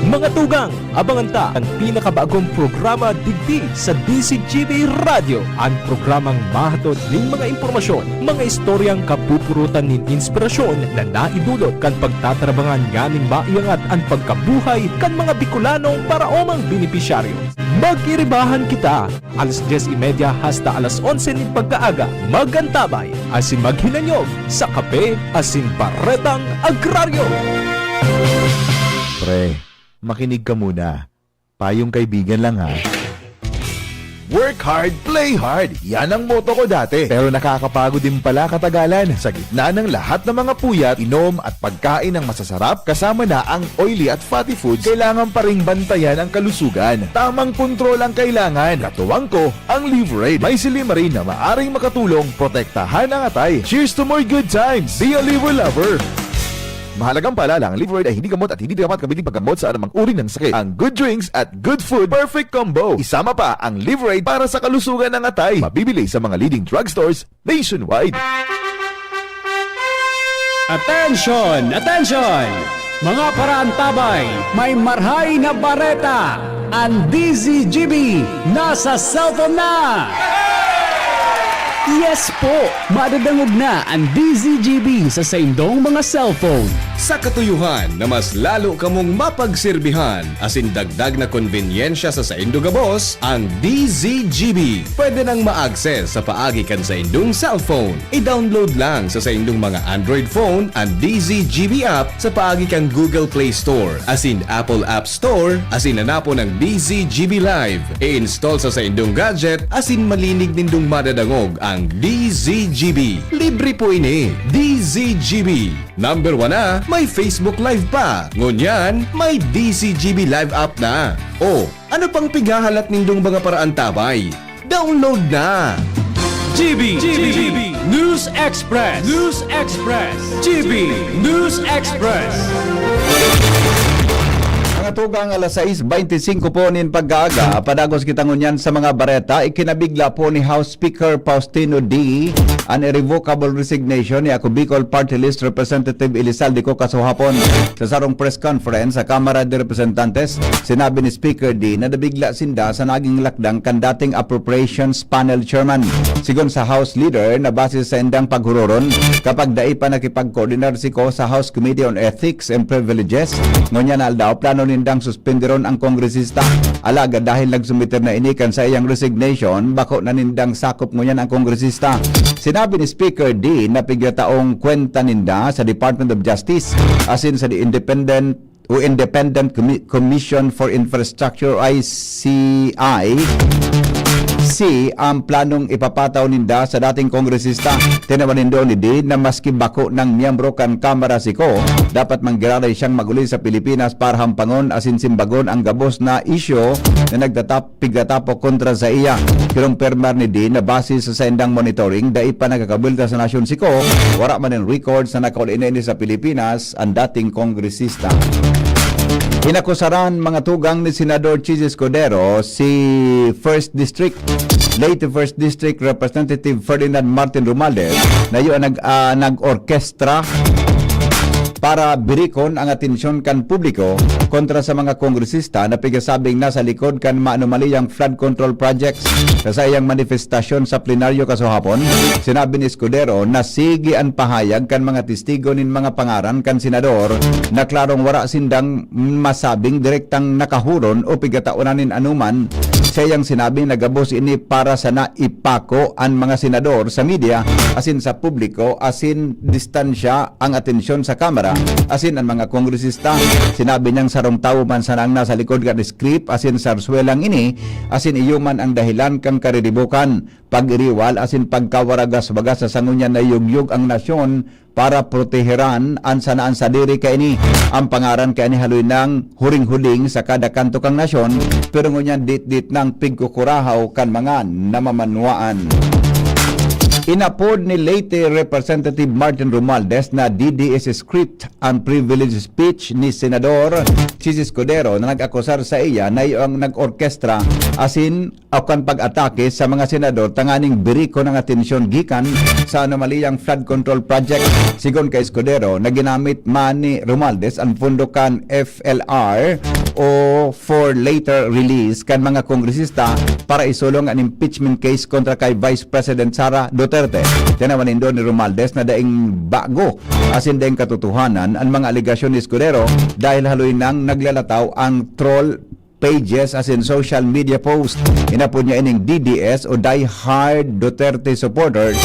Mga tugang, abangan ta ang pinakabagong programa digdi sa DZGB Radio. Ang programang mahatod ning mga impormasyon, mga istoryang kapupurutan nin inspirasyon na naidulot kan pagtatrabangan nganing maiangat ang pagkabuhay kan mga Bicolanong para omang benepisyaryo. Magkiribahan kita, alas 10:30 hasta alas 11 ning pagkaaga, magantabay, asin maghinanyog sa kape, asin baretang agraryo. Pre, makinig ka muna. Payong kaibigan lang ha. Work hard, play hard. Yan ang motto ko dati. Pero nakakapagod din pala katagalan. Sa gitna ng lahat ng mga puyat, inom at pagkain ng masasarap, kasama na ang oily at fatty foods, kailangan pa ring bantayan ang kalusugan. Tamang kontrol ang kailangan. Katuwang ko, ang Liverade. May silimarin na maaring makatulong protektahan ang atay. Cheers to more good times. Be a liver lover. Mahalagang paalala, ang Liverade ay hindi gamot at hindi dapat gamitin paggamot sa anumang uri ng sakit. Ang good drinks at good food, perfect combo. Isama pa ang Liverade para sa kalusugan ng atay. Mabibili sa mga leading drugstores nationwide. Attention! Attention! Mga paraantabay, may marhay na bareta. Ang DZGB nasa cellphone na! Yes po! Madadangog na ang DZGB sa saindong mga cellphone. Sa katuyuhan na mas lalo kamong mapagsilbihan asin dagdag na konbinyensya sa saindo gabos, ang DZGB pwede nang ma-access sa paagi kan sa indong cellphone. I-download lang sa saindong mga Android phone ang DZGB app sa paagi kan Google Play Store asin Apple App Store asin hanapo ng DZGB Live. I-install sa saindong gadget asin malinig nindong madadangog ang DZGB. Libre po ini. DZGB. Number 1 na, may Facebook Live pa. Ngunyan, may DZGB Live app na. O, ano pang pigahalat nindong mga paraantabay? Download na! GB News Express. News Express. GB News Express. Mga tugang alas 6:25 po nin pag-aaga, padagos kita ngunyan sa mga bareta, ikinabigla po ni House Speaker Faustino D. an irrevocable resignation ni ako Bicol Party List Representative Elizalde Co kasuhapon. Sa sarong press conference sa Kamara de Representantes, sinabi ni Speaker D na nabigla sinda sa naging lakdang kan dating Appropriations Panel Chairman. Sigon sa House Leader na base sa indang paghuroron, kapag dai pa nakipag-coordinar si Co sa House Committee on Ethics and Privileges, ngunyan aldaw plano nindang suspenderon ang kongresista. Alaga dahil nagsumiter na inikan sa iyang resignation, bako na nindang sakop ngunyan ang kongresista. Sinabi ni Speaker D na pigyataong kwenta ninda sa Department of Justice asin sa Independent Commission for Infrastructure ICI ang planong ipapataw ninda sa dating kongresista. Tinawan nindo ni D na maski bako ng miyembro kan Kamara si Co, dapat manggilalay siyang maguli sa Pilipinas para hampangon asin simbagon ang gabos na isyo na pigatapo kontra sa iya. Kirong permar ni D na base sa sendang monitoring dai pa nagakabulta sa nasyon si Co, wala man ang records na nakaulinaini sa Pilipinas ang dating kongresista. Hinakusaran mga tugang ni Senador Chis Escudero si late 1st District Representative Ferdinand Martin Romualdez na yun nag-orkestra para birikon ang atensyon kan publiko kontra sa mga kongresista na pigasabing nasa likod kan maanumaliyang flood control projects. Sa iyang manifestasyon sa plenaryo kasuhapon, sinabi ni Escudero na sige ang pahayag kan mga testigo nin mga pangaran kan senador na klarong wara sindang masabing direktang nakahuron o pigataunan nin anuman. Siyang sinabi na gabos ini para sa naipako ang mga senador sa media asin sa publiko asin distansya ang atensyon sa kamera asin ang mga kongresista. Sinabi niyang sarong tao man sanang nasa likod ka script asin sarswelang ini asin iyuman ang dahilan kang kariribukan, pag-iriwal asin pagkawaragas-wagas sa sangunyan na yugyug ang nasyon para proteheran ang sanaan sa diri ka ini. Ang pangaran ka ini haloy ng huring-huling sa kada kanto kang nasyon, pero ngunyan dit-dit ng pigkukurahaw kan mga namamanwaan. Inapod ni late Representative Martin Romualdez na DDS script ang privilege speech ni Senador Chis Escudero na nag-akusar sa iya na iyong nag-orkestra asin akan pag-atake sa mga senador tanganing biriko ng atensyon gikan sa anomaliyang flood control project. Sigon kay Escudero na ginamit man ni Romualdez ang pondo kan FLR o for later release kan mga kongresista para isulong ang impeachment case kontra kay Vice President Sara Duterte. Tinawan nindo ni Romualdez na daing bago asin daing katotohanan ang mga aligasyon ni Escudero dahil haloy nang naglalataw ang troll pages as in social media post. Inapod niya ining DDS o Die Hard Duterte supporters.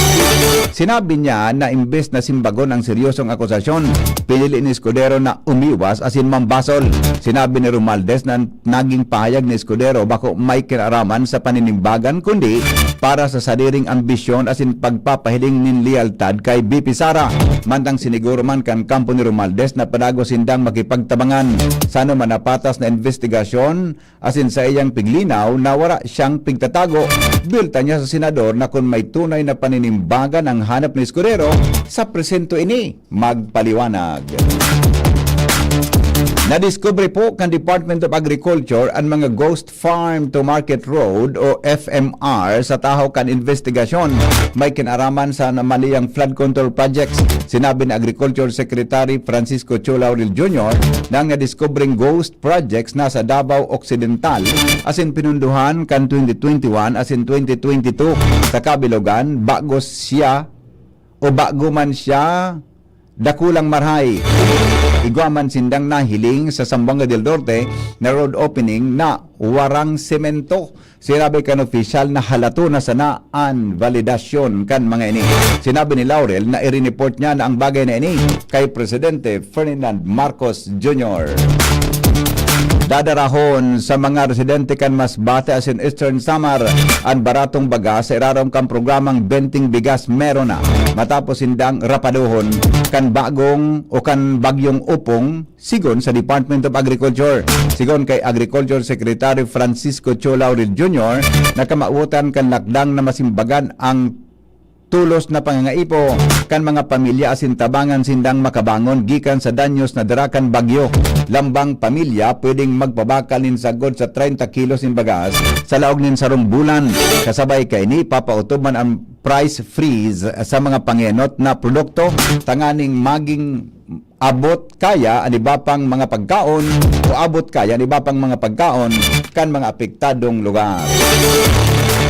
Sinabi niya na imbes na simbagon ang seryosong akusasyon, pinili ni Escudero na umiwas as in mambasol. Sinabi ni Romualdez na naging pahayag ni Escudero bako may kinaraman sa paninimbagan kundi para sa sariling ambisyon as in pagpapahiling nin lealtad kay BP Sara. Mantang siniguro man kan kampo ni Romualdez na padago sindang makipagtabangan sa ano manapatas na investigasyon asin sa iyang piglinaw na wala siyang pigtatago. Bilta niya sa senador na kung may tunay na paninimbagan ang hanap ni Escudero sa presento ini magpaliwanag. Nadiskubre po kan Department of Agriculture ang mga Ghost Farm to Market Road o FMR sa tahaw kan investigasyon may kinaraman sa namaliyang flood control projects. Sinabi ni Agriculture Secretary Francisco Chu Laurel Jr. na nga diskubring ghost projects na sa Davao Occidental asin pinunduhan kan 2021 asin 2022 sa kabilogan bago man siya dakulang marhay. Igwaman sindang nahiling sa Zamboanga del Norte na road opening na warang semento. Sinabi kan opisyal na halato na sanaan validasyon kan mga ini. Sinabi ni Laurel na i-report niya na ang bagay na ini kay Presidente Ferdinand Marcos Jr. Dadarahon sa mga residente kan Masbate asin Eastern Samar ang baratong baga sa irarong kang programang Benting Bigas meron na matapos sindang rapaduhon kan bagong o kan bagyong upong sigon sa Department of Agriculture. Sigon kay Agriculture Secretary Francisco Chu Laurel Jr. na kamautan kan lakdang na masimbagan ang tulos na pangangaipo kan mga pamilya asin tabangan sindang makabangon gikan sa danyos na darakan bagyo. Lambang pamilya pwedeng magpabakal nin sagod sa 30 kilos in bagas sa laog nin sarong bulan. Kasabay kay ni papautoban ang price freeze sa mga pangenot na produkto tanganing maging abot kaya ang iba pang mga pagkaon o abot kaya ang iba pang mga pagkaon kan mga apektadong lugar.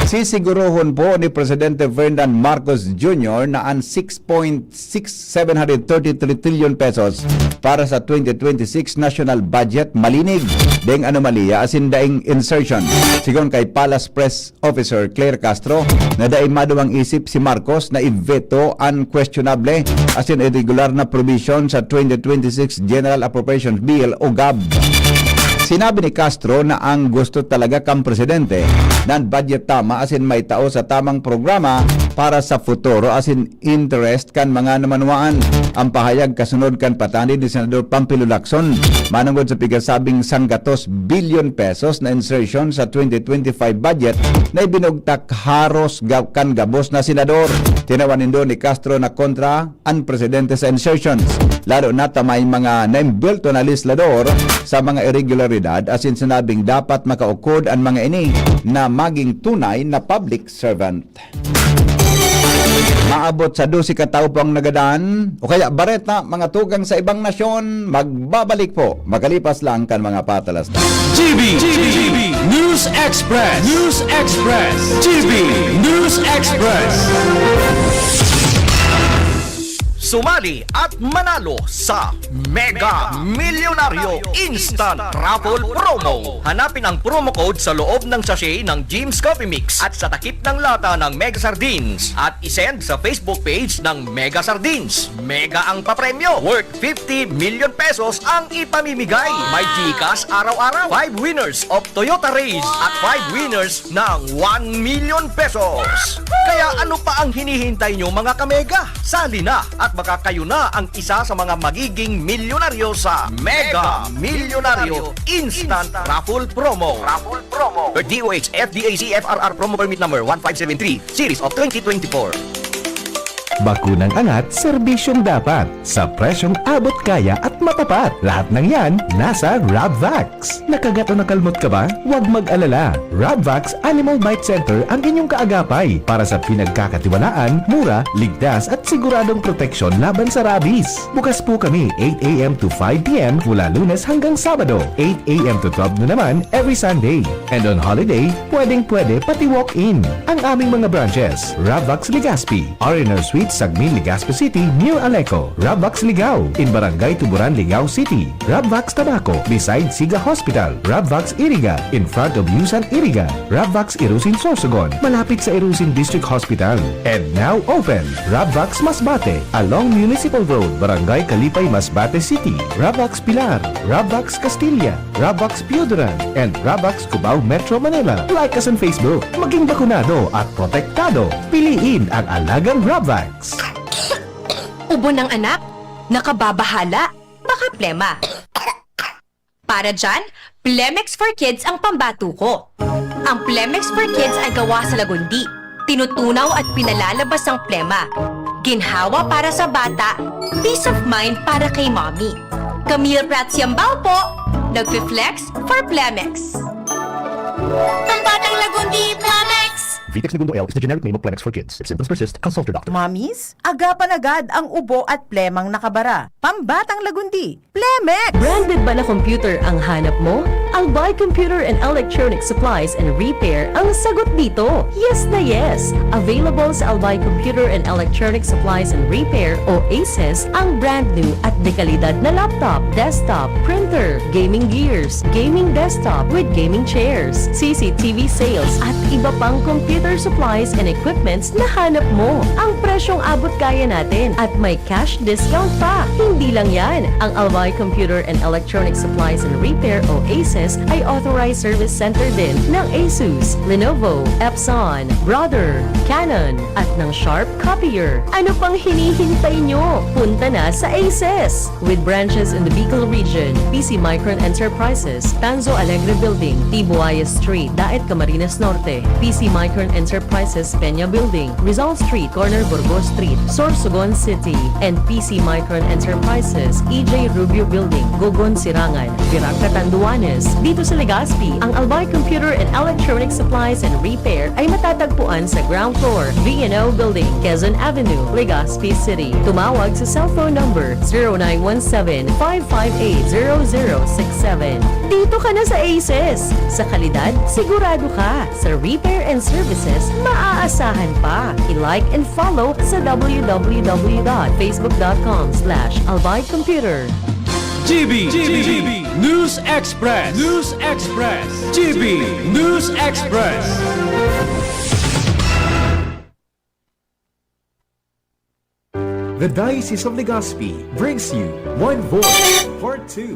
Sisiguruhon po ni Presidente Ferdinand Marcos Jr. na ang 6.6733 trillion pesos para sa 2026 national budget malinig ding anomalya asin daing insertion. Sigon kay Palace Press Officer Claire Castro na daing maduwang isip si Marcos na i-veto unquestionable asin irregular na provision sa 2026 General Appropriations Bill o GAB. Sinabi ni Castro na ang gusto talaga kang presidente ng budget tama asin may tao sa tamang programa para sa futuro asin interest kan mga namanwaan. Ang pahayag kasunod kan patani ni Senador Pampilo Lacson manungod sa pigasabing 100 billion pesos na insertion sa 2025 budget na ibinugtak haros kan gabos na senador. Tinawanin doon ni Castro na kontra ang presidente sa insertions. Lalo na may mga naimbulto na legislador sa mga irregularidad asin sinabing dapat makaukod ang mga ini na maging tunay na public servant. Maabot sa 12 katao po ang nagadaan o kaya bareta mga tugang sa ibang nasyon magbabalik po makalipas lang kan mga patalas na. GB News Express. News Express. GB News Express. Sumali at manalo sa Mega Milyonaryo Instant Raffle Promo. Hanapin ang promo code sa loob ng sachet ng Jim's Coffee Mix at sa takip ng lata ng Mega Sardines at isend sa Facebook page ng Mega Sardines. Mega ang papremyo. Worth 50 million pesos ang ipamimigay. May GCash araw-araw. 5 winners of Toyota Race at 5 winners ng 1 million pesos. Kaya ano pa ang hinihintay nyo mga kamega? Sali na at baka kayo na ang isa sa mga magiging milyonaryo sa Mega Milyonaryo Instant Raffle Promo. Per DOH FDAC FRR Promo Permit Number 1573 Series of 2024. Bakunang angat, serbisyong dapat. Sa presyong abot kaya at matapat. Lahat ng yan, nasa Rabvax. Nakagat o nakalmot ka ba? Huwag mag-alala. Rabvax Animal Bite Center ang inyong kaagapay para sa pinagkakatiwalaan, mura, ligtas at siguradong proteksyon laban sa rabies. Bukas po kami 8 a.m. to 5 p.m. mula Lunes hanggang Sabado. 8 a.m. to 12 na naman every Sunday. And on holiday, pwedeng-pwede pati walk-in. Ang aming mga branches, Rabvax Legazpi, R&R Suite Sagmin, Legazpi City, near Aleco. Rabvax Ligao, in Barangay Tuburan, Ligao City. Rabvax Tabaco, beside Siga Hospital. Rabvax Iriga, in front of Yusan Iriga. Rabvax Irusin Sorsogon, malapit sa Irusin District Hospital. And now open, Rabvax Masbate, along Municipal Road, Barangay Kalipay, Masbate City. Rabvax Pilar, Rabvax Castilla, Rabvax Piodoran, and Rabvax Cubao Metro Manila. Like us on Facebook, maging bakunado at protektado. Piliin ang alagang Rabvax. Ubo ng anak, nakababahala, baka plema. Para dyan, Plemex for Kids ang pambato ko. Ang Plemex for Kids ay gawa sa lagundi. Tinutunaw at pinalalabas ang plema. Ginhawa para sa bata, peace of mind para kay mommy. Camille Pratsiambao po, nagfe-flex for Plemex. Pambatang Lagundi, Plemex! Vitex Segundo L is the generic name of Plemex for kids. If symptoms persist, consult your doctor. Mommies, agapan agad ang ubo at plemang nakabara. Pambatang Lagundi, Plemex! Branded ba na computer ang hanap mo? Albay Computer and Electronic Supplies and Repair ang sagot dito. Yes na yes! Available sa Albay Computer and Electronic Supplies and Repair o ACES ang brand new at dekalidad na laptop, desktop, printer, gaming gears, gaming desktop with gaming chairs, CCTV sales at iba pang computer supplies and equipments na hanap mo. Ang presyong abot kaya natin at may cash discount pa. Hindi lang yan, ang Albay Computer and Electronic Supplies and Repair o ACES ay authorized service center din ng ASUS, Lenovo, Epson, Brother, Canon at ng Sharp Copier. Ano pang hinihintay nyo? Punta na sa ACES! With branches in the Bicol region, PC Micron Enterprises, Tanzo Alegre Building, Tibuaya Street, Daet Camarines Norte, PC Micron Enterprises, Peña Building, Rizal Street, Corner Burgos Street, Sorsogon City, and PC Micron Enterprises, EJ Rubio Building, Gogon Sirangan, Virac Catanduanes. Dito sa Legazpi, ang Albay Computer and Electronic Supplies and Repair ay matatagpuan sa ground floor, V&O Building, Quezon Avenue, Legazpi City. Tumawag sa cellphone number 0917-558-0067. Dito ka na sa ACES. Sa kalidad, sigurado ka. Sa repair and services, maaasahan pa. I-like and follow sa www.facebook.com/albaycomputer. GB News Express. GB News Express. The Diocese of Legazpi brings you One Voice, Part 2.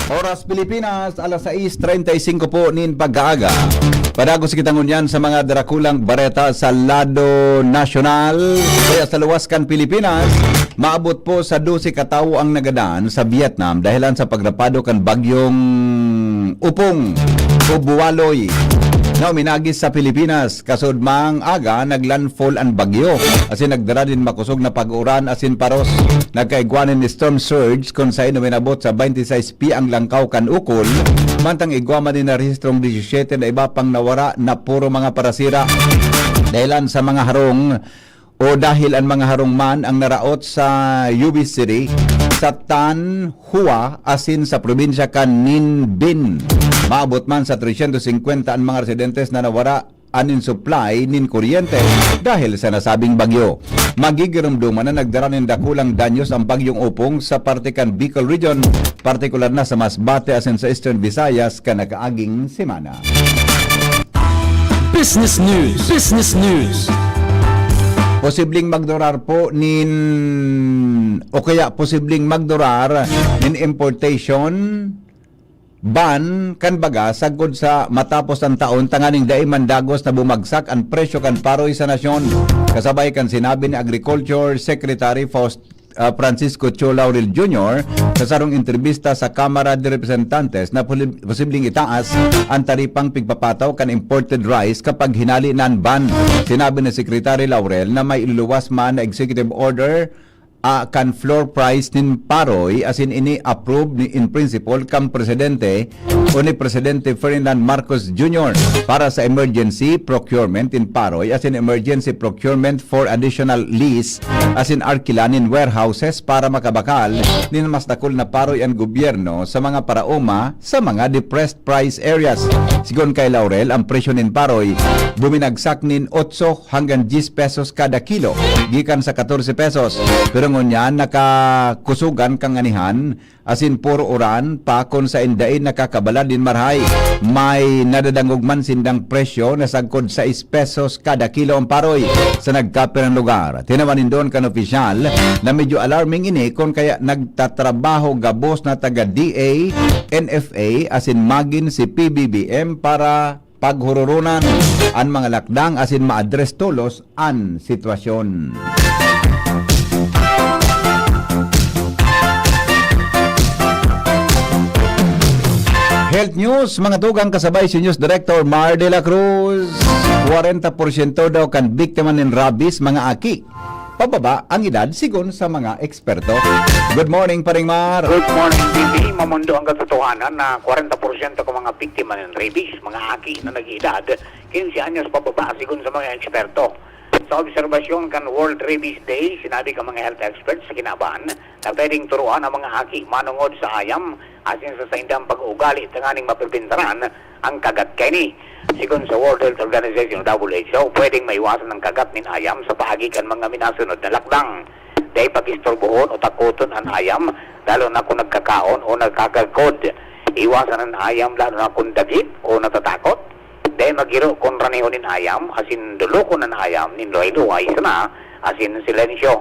Oras Pilipinas, alas 6:35 po nin pag-aaga. Padagos kitangon sa mga darakulang bareta sa lado nasyonal. Kaya sa luwaskan Pilipinas, maabot po sa 12 katawo ang nagadaan sa Vietnam dahilan sa pagrapado kan bagyong Upong o Buwaloy na uminagis sa Pilipinas. Kasod mang aga naglandfall ang bagyo asin nagdara din makusog na pag-uran asin paros. Nagkaigwanan ni storm surge kung saan uminabot sa 26 pi ang langkaw kan ukol. Mantang igwama din na rehistrong 17 na iba pang nawara na puro mga parasira dahilan sa mga harong o dahil ang mga harong man ang naraot sa UB City, sa Tan Hua asin sa probinsya kan Ninh Binh. Maabot man sa 350 ang mga residentes na nawara anin supply nin kuryente dahil sa nasabing bagyo. Magigirumduman na nagdara ng dakulang danyos ang bagyong Upong sa parte kan Bicol Region, partikular na sa Masbate asin sa Eastern Visayas ka nakaaging semana. Business News. Posibleng magdurar po o kaya posibleng magdurar nin importation ban kan baga sagod sa matapos ang taon tanganing dai mandagos na bumagsak ang presyo kan paroy sa nasyon. Kasabay kan sinabi ni Agriculture Secretary Francisco Cho Laurel Jr. sa sarong interbista sa Kamara de Representantes na posibleng itaas ang taripang pigpapataw kan imported rice kapag hinali nan ban. Sinabi ni Secretary Laurel na may iluluwas man na executive order kan floor price nin paroy asin ini approve ni in principle kam presidente o ni Presidente Ferdinand Marcos Jr. para sa emergency procurement in paroy asin emergency procurement for additional lease asin arkilanin warehouses para makabakal nin mas dakol na paroy ang gobyerno sa mga paraoma sa mga depressed price areas. Sigon kay Laurel, ang presyo nin paroy buminagsak nin 8 hanggang 10 pesos kada kilo gikan sa 14 pesos. Pero ngunyan nakakusugan kang anihan asin puro uran pa kon sa indain nakakabala din marhay. May nadadangog man sindang presyo na sagkod 6 pesos kada kilo ang paroy sa nagkape ng lugar. Tinawanin doon kan opisyal na medyo alarming ini kon kaya nagtatrabaho gabos na taga DA, NFA asin magin si PBBM para paghururunan ang mga lakdang asin ma-address tulos ang sitwasyon. Health News, mga tugang kasabay si News Director Mar de la Cruz. 40% daw kan biktima ng rabies mga aki. Pababa ang edad sigon sa mga eksperto. Good morning, Paring Mar. Good morning, TV. Mamundo ang katotohanan na 40% ko mga biktima ng rabies, mga aki na nag-edad, 15 anyos pababa sigon sa mga eksperto. Sa obserbasyon kan World Rabies Day, sinabi ka mga health experts sa kinabahan na pwedeng turuan ang mga aki manungod sa ayam asin sa saindang pag-ugali tanganing mapipintaran ang kagat kini. Sigon sa World Health Organization WHO, pwedeng maiwasan ang kagat nin ayam sa pahagikan mga minasunod na lakdang. Dahil pag-istorbohon o takuton ang ayam, lalo na kung nagkakaon o nagkakagkod. Iwasan ang ayam lalo na kung dagit o natatakot. Dahil magiro kung ranihon nin ayam, asin dulukon ng ayam, nin luhay-luhay sana, asin silensyo.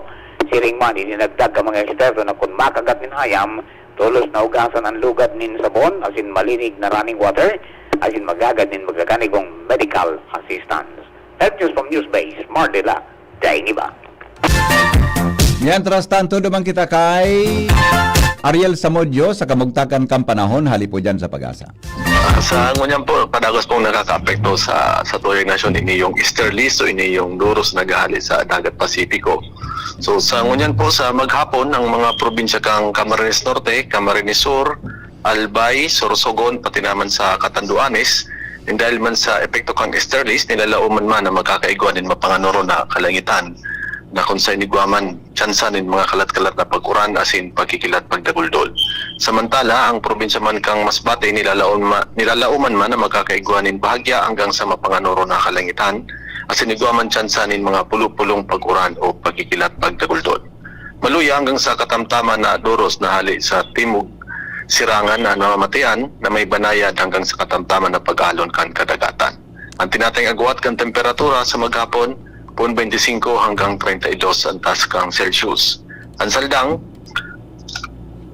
Siring man, ininagdag ang mga eksperto na kung makagat nin ayam, tulos na ugasan ang lugad nin sabon, asin malinig na running water, asin magagad nin magaganigong medical assistance. Health News from Newsbase, Mardela, Dainiba. Mientras tanto, naman kita kay Ariel Samodyo sa kamugtakan kang panahon, halipo dyan sa pag-asa. Sa ngunyan po, kadagos pong nakaka-apekto sa tuyong nasyon ini yung easterlies o ini yung duros na gahali sa Dagat Pasipiko. So sa ngunyan po sa maghapon, ang mga probinsya kang Camarines Norte, Camarines Sur, Albay, Sorsogon, pati naman sa Catanduanes, dahil man sa epekto kang easterlies, nilalauman man na magkakaiguan din mapanganoro na kalangitan na kung sa inigwaman, tsansanin mga kalat-kalat na pag-uran asin pagkikilat pagdaguldol. Samantala, ang probinsya man kang Masbate nilalauman man na magkakaiguanin bahagya hanggang sa mapanganoro na kalangitan asin igwaman tsansanin mga pulupulong pag-uran o pagkikilat pagdaguldol. Maluya hanggang sa katamtaman na doros na hali sa timog sirangan na namamatayan na may banayad hanggang sa katamtaman na pag-alon kan kadagatan. Ang tinatayang agwat kan temperatura sa maghapon 25 hanggang 32 ang taas kang Celsius. Ang saldang,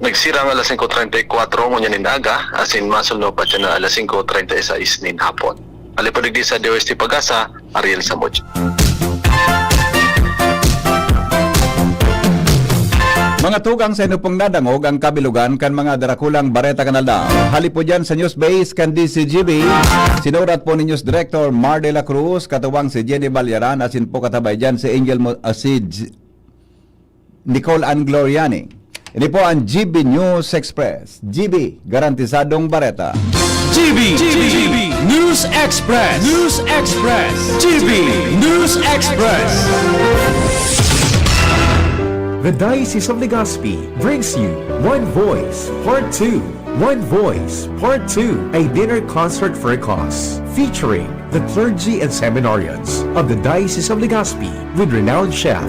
nagsirang alas 5.34 ngunyan nin aga, asin masulno pa siya na alas 5.36 nin hapon. Alipadigdi sa DOST Pag-asa, Ariel Samodyo. Mga tugang sa inupong nadangog ang kabilugan kan mga darakulang Bareta Canada. Halipo dyan sa Newsbase kan DCGB. Sinurat po ni News Director Mar de la Cruz, katuwang si Jenny Balyaran, asin po katabay dyan si Angel Nicole Ann Gloriani. Ini po ang GB News Express. GB, garantisadong Bareta. GB News Express. News Express. GB News Express. The Diocese of Legazpi brings you One Voice Part 2. One Voice Part 2, a dinner concert for a cause, featuring the clergy and seminarians of the Diocese of Legazpi with renowned chef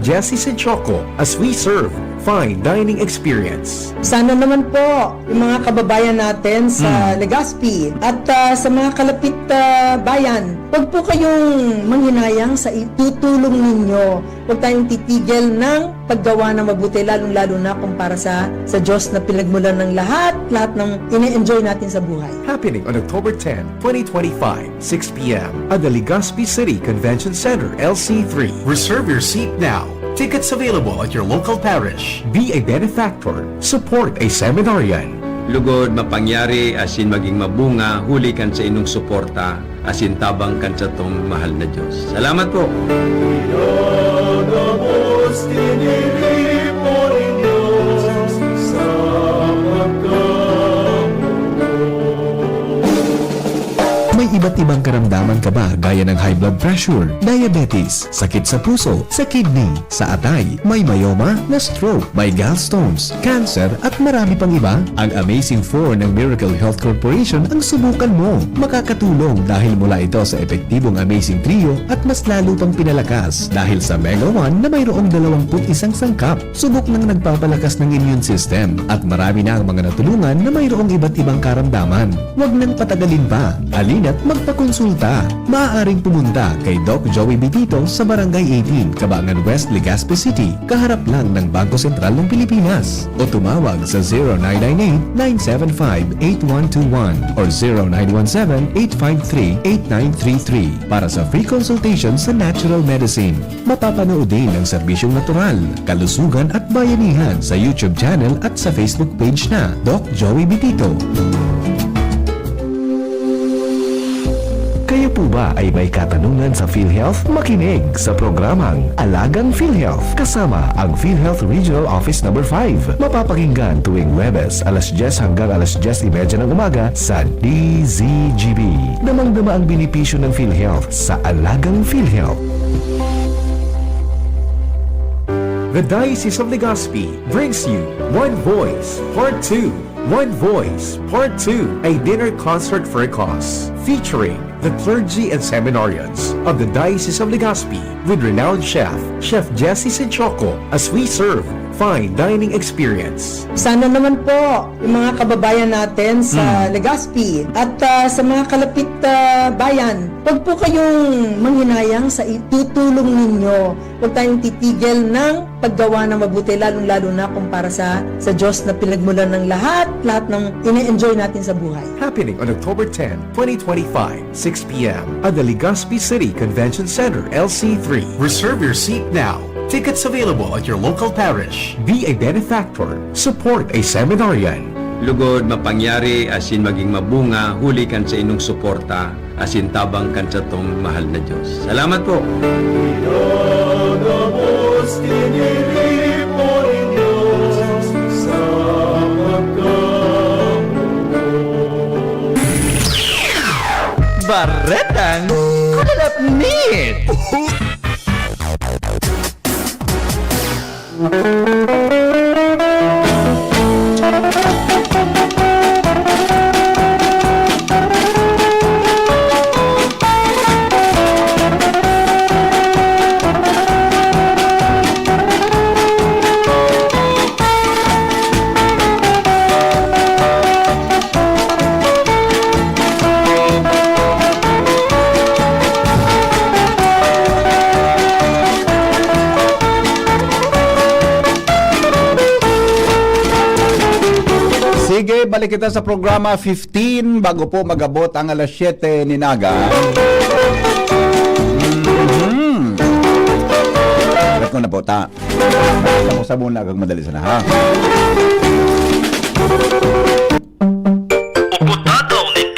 Jesse Senchoco, as we serve fine dining experience. Sana naman po yung mga kababayan natin sa Legazpi at sa mga kalapit bayan, huwag po kayong manghinayang sa itutulong ninyo. Huwag tayong titigil ng paggawa ng mabuti, lalong-lalo na kumpara sa Diyos na pinagmulan ng lahat ng ine-enjoy natin sa buhay. Happening on October 10, 2025, 6 p.m. at the Legazpi City Convention Center, LC3. Reserve your seat now. Tickets available at your local parish. Be a benefactor. Support a seminarian. Lugod mapangyari asin maging mabunga, huli kan sa inong suporta, asin tabang kan sa tong mahal na Diyos. Salamat po! May iba't ibang karamdaman ka ba gaya ng high blood pressure, diabetes, sakit sa puso, sa kidney, sa atay, may myoma, na stroke, may gallstones, cancer at marami pang iba? Ang Amazing 4 ng Miracle Health Corporation ang subukan mo. Makakatulong dahil mula ito sa epektibong Amazing Trio at mas lalo pang pinalakas dahil sa Mega 1 na mayroong 21 sangkap. Subok ng nagpapalakas ng immune system at marami na ang mga natulungan na mayroong iba't ibang karamdaman. Huwag nang patagalin pa. Alina't magpakonsulta. Maaaring pumunta kay Doc Joey Bitito sa Barangay 18, Cabangan West, Legazpi City, kaharap lang ng Bangko Sentral ng Pilipinas. O tumawag sa 0998-975-8121 or 0917-853-8933 para sa free consultation sa natural medicine. Mapapanood din ang serbisyong natural, kalusugan at bayanihan sa YouTube channel at sa Facebook page na Doc Joey Bitito. Kayo po ba ay may katanungan sa PhilHealth? Makinig sa programang Alagang PhilHealth kasama ang PhilHealth Regional Office number 5. Mapapakinggan tuwing Huwebes alas 10 hanggang alas 10:30 ng umaga sa DZGB. Damang-dama ang benepisyo ng PhilHealth sa Alagang PhilHealth. The Diocese of Legazpi brings you One Voice Part 2. One Voice Part 2, a dinner concert for a cause, featuring the clergy and seminarians of the Diocese of Legazpi with renowned chef, Chef Jesse Senchoco, as we serve fine dining experience. Sana naman po yung mga kababayan natin sa Legazpi at sa mga kalapit bayan, huwag po kayong manghinayang sa itutulong ninyo. Huwag tayong titigil ng paggawa ng mabuti, lalong-lalo na kumpara sa Diyos na pinagmulan ng lahat ng ine-enjoy natin sa buhay. Happening on October 10, 2025, 6 p.m. at the Legazpi City Convention Center, LC3. Reserve your seat now. Tickets available at your local parish. Be a benefactor. Support a seminarian. Lugod mapangyari asin maging mabunga, huli kan sa inong suporta, asin tabang kan sa tong mahal na Diyos. Salamat po! Baretang Kalapnit! Sige, balik kita sa programa 15 bago po magabot ang alas 7 ni Naga. Ba't ko na po ta? Ako sa muna kag madali sana ha.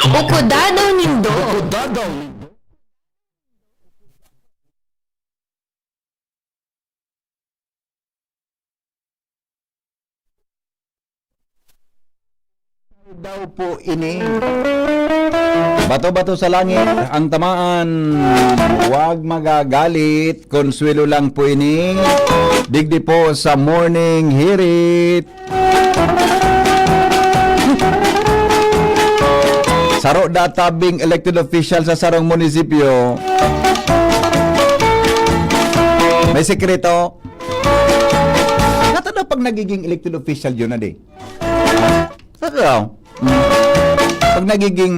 Ukudadaw nindo. Daw po ini bato-bato sa langit ang tamaan, huwag magagalit, konsuelo lang po ini, digdi po sa morning hirit. Saro databing elected official sa sarong munisipyo, may sekreto. Nato pag nagiging elected official yun na di. Pag nagiging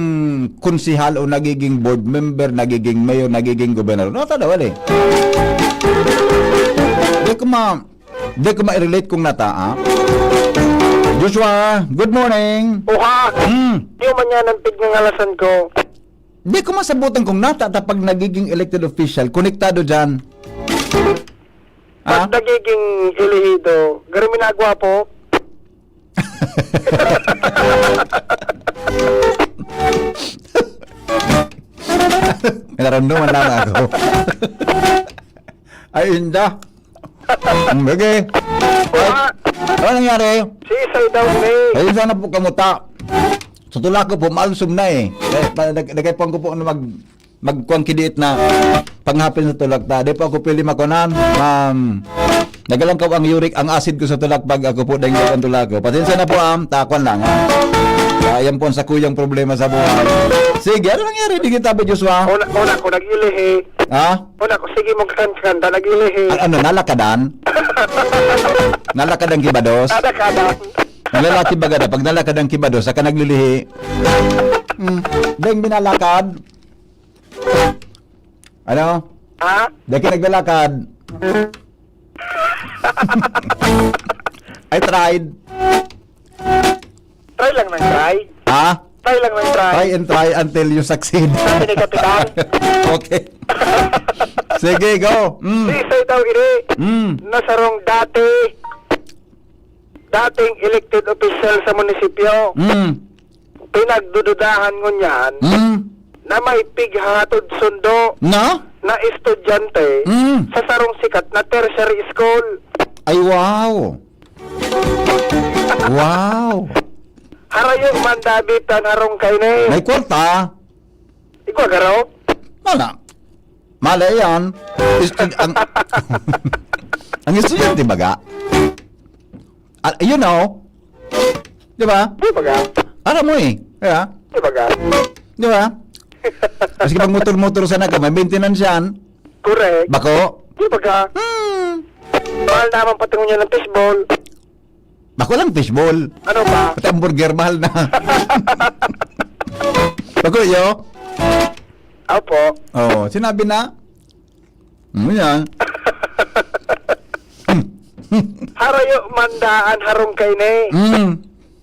konsihal o nagiging board member, nagiging mayor, nagiging gobernador, no, tadaw ali. Di ko ma-relate kung nata, Joshua, good morning. Uha! Di man yan ang tigngalasan ko. Di ko masabutan kung nata pag nagiging elected official, konektado dyan. Pag nagiging elehido, garimin na gwapo. May naramdaman lang ako. Ay, hindi. Okay. Ano nangyari? Sisay daw ni. Ay, sana po kamuta. Sa tula ko po, malusum na eh. Nagkaipuan ko po magkuang kidiit na panghapin sa tulak ta. Di po ako pili makunan. Nagalang ko ang uric, ang acid ko sa tulak pag ako po dahil ang tulak ko. Pasensya na po takwan lang Ayan po ang sakuyang problema sa buhay. Sige, ano nangyari? Di kita ba, Joshua? Una ko nag-ilihi. Ha? Una ko, sige mong kanta, nag-ilihi. Ano, nalakadan? Nalakadan kibados? Nalakadan. Nalalaki bagada, pag nalakadan kibados, saka naglilihi. Dahil binalakad. Ano? Ha? Dahil naglalakad. I tried. Try lang ng try. Ha? Try lang ng try. Try and try until you succeed. Sabi ni Kapitan. Okay. Sige, go. Sisay daw ini. Nasarong dating elected official sa munisipyo. Pinagdududahan ko niyan na may pighatod sundo No? na estudyante sa sarong sikat na tertiary school. Ay, wow. Wow. Harayo man dabitan harong kay ni. May kwarta. Ikaw garaw? Mala. Mala yan. Ang estudyante baga. You know. Di ba? Di ba ga? Alam mo eh. Kaya? Di ba ga? Di ba? Maski pag motor-motor sana ka, may maintenance yan. Correct. Bako? Di ba ga? Mahal naman patungo niya ng fishball. Bako lang fishball. Ano ba? Pati hamburger, mahal na. Bako yo? Opo. Oh, sinabi na? Yan. Harayo mandaan harong kay ni.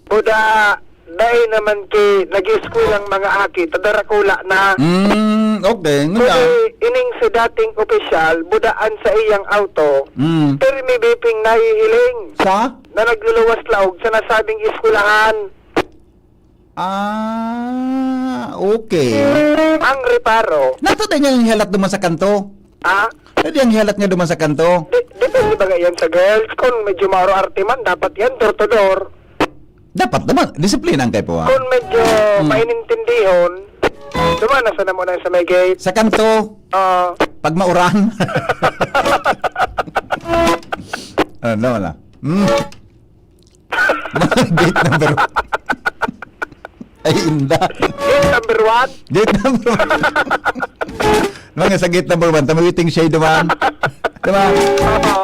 Buda dahil naman kay nag-school ang mga aki, tadarakula na. Okay. Buda ining si dating opisyal, budaan sa iyang auto, pero may biping nahihiling. Sa? Na nagluluwas laog sa nasabing eskulahan. Okay. Ang reparo. Nato din yung hilat duman sa kanto. Pwede ang hilat nga duman sa kanto. Depende ba yan sa girls? Kung medyo mauro arte man, dapat yan door to door. Dapat naman. Disiplina ang kayo po. Kung medyo mainintindihon, dumana na mo na sa may gate. Sa kanto. Pag mauran. Ano wala. Gate number 1. Ay, inda. Gate number 1? Gate number 1. Mga sa gate number 1, tamawiting shade naman. Diba?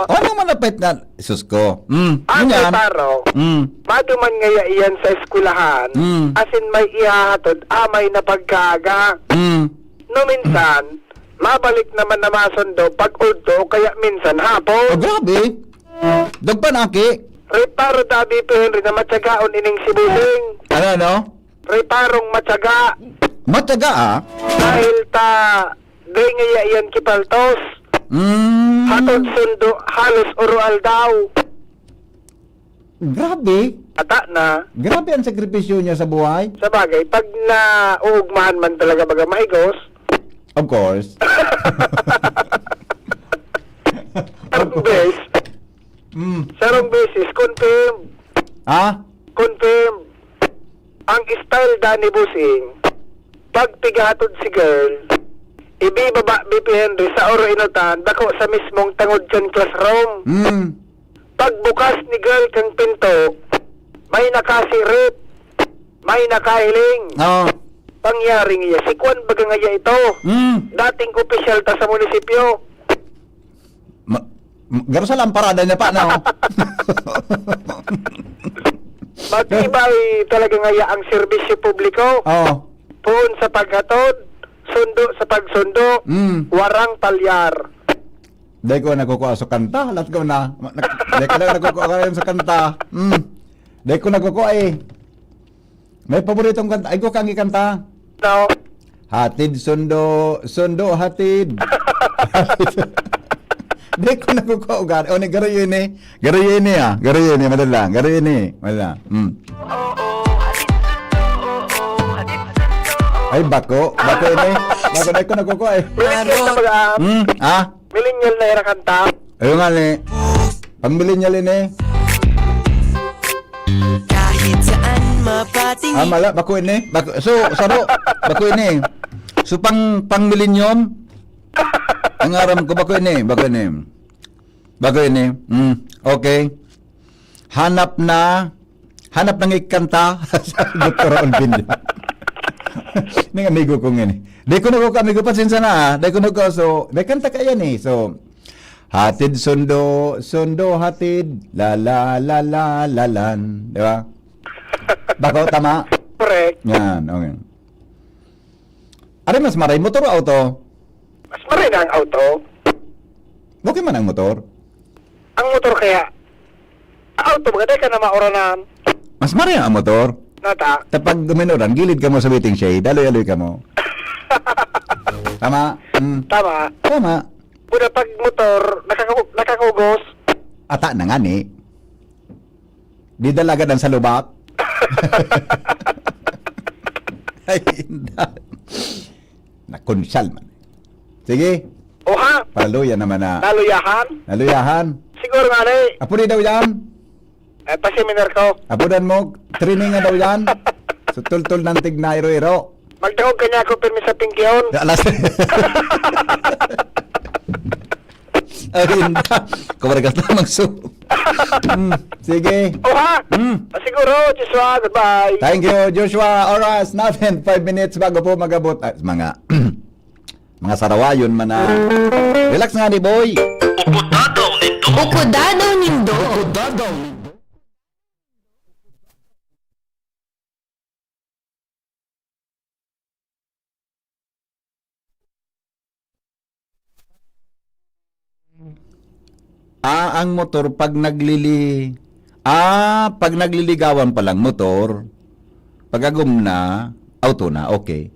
Ano malapit na? Isus ko. Ang reparo, maduman ngaya iyan sa eskulahan, asin may ihahatod, may napagkaga. No minsan, mabalik naman na masundo pag udto, kaya minsan hapon. Grabe. Dagpan aki. Reparo dabi po Henry na matsagaon ining sibusing. Ano? Reparong matsaga. Matyaga Dahil day ngaya iyan kipaltos. Hatod sundo, halos oral daw. Grabe. Ata na. Grabe ang sakripisyo niya sa buhay. Sa bagay, pag nauugmahan man talaga baga mahigos. Of course. Sarong base. Sarong basis, confirm. Confirm. Ang style Danny Busing, pag pigatod si girl, ibibaba BP Henry sa oro inutan, dako sa mismong tangod dyan classroom. Pagbukas ni girl kang pinto, may nakasirip, may nakahiling. Pangyaring iya, si Kwan baga ngaya ito. Dating opisyal ta sa munisipyo. Garo sa lamparada niya pa, no? Matibay talaga ngaya ang serbisyo publiko. Puon sa paghatod, sundo sa pagsundo, warang palyar. Dahil ko nakukuha sa kanta, lahat ko na. Dahil ko na nakukuha sa kanta. Dahil ko nakukuha eh. May paboritong kanta. Ay ko kangi kanta. No. Hatid sundo, sundo hatid. Dahil ko nakukuha ugat. O, garo yun eh. Garo yun eh ah. Garo yun eh, madala. Garo yun eh. Madala. Ay, bako. Bako yun eh. Bako dahil ko nakukuha eh. Millennial na baga. Millennial na era kanta. Ayun nga eh. Pang millennial yun eh. Kahit saan mapatingin. Mala, bako yun eh. So, saro. Bako yun eh. So, pang millennium. Ang aram ko, bako yun eh. Bako yun eh. Bako yun eh. Okay. Hanap ng ikanta sa Dr. Olvin. Ning amigo ko nga eh. Di ko na ko amigo, pasinsa na Di ko na ko, so, may kanta ka yan eh. So, hatid sundo, sundo hatid, la la la la la lan. Di ba? Bako, tama? Correct. Yan, okay. Ano mas maray, motor o auto? Mas maray na ang auto. Okay man ang motor? Ang motor kaya, auto baga ka na mauranan. Mas maray ang motor? Nata. Tapag guminoran, gilid ka mo sa waiting shade, aloy-aloy ka mo. Tama? Tama. Tama. Puna pag motor, nakakugos. Ata na nga ni. Di dalaga dan sa lubak. Ay, Nakonsyal man. Sige, Oha, paluya naman na. naluyahan. Naluyahan. Siguro nga rin, Apo daw yan. paseminar ko. Apudan mo, training nga daw yan. So, tul-tul ng tigna iro-iro. Magtawag kanya ako permis sa tingkyon. Alas. Ay, hindi. Kumaragas lamang so. Sige. Oha, siguro, Joshua, goodbye. Thank you, Joshua. Oras natin, 5 minutes bago po magabot. Ay, mga mga sarawayon man na. Relax nga ni boy. Ukudadaw nindo. Ang motor pag pag nagliligawan pa lang motor, pag agum na, auto na, okay.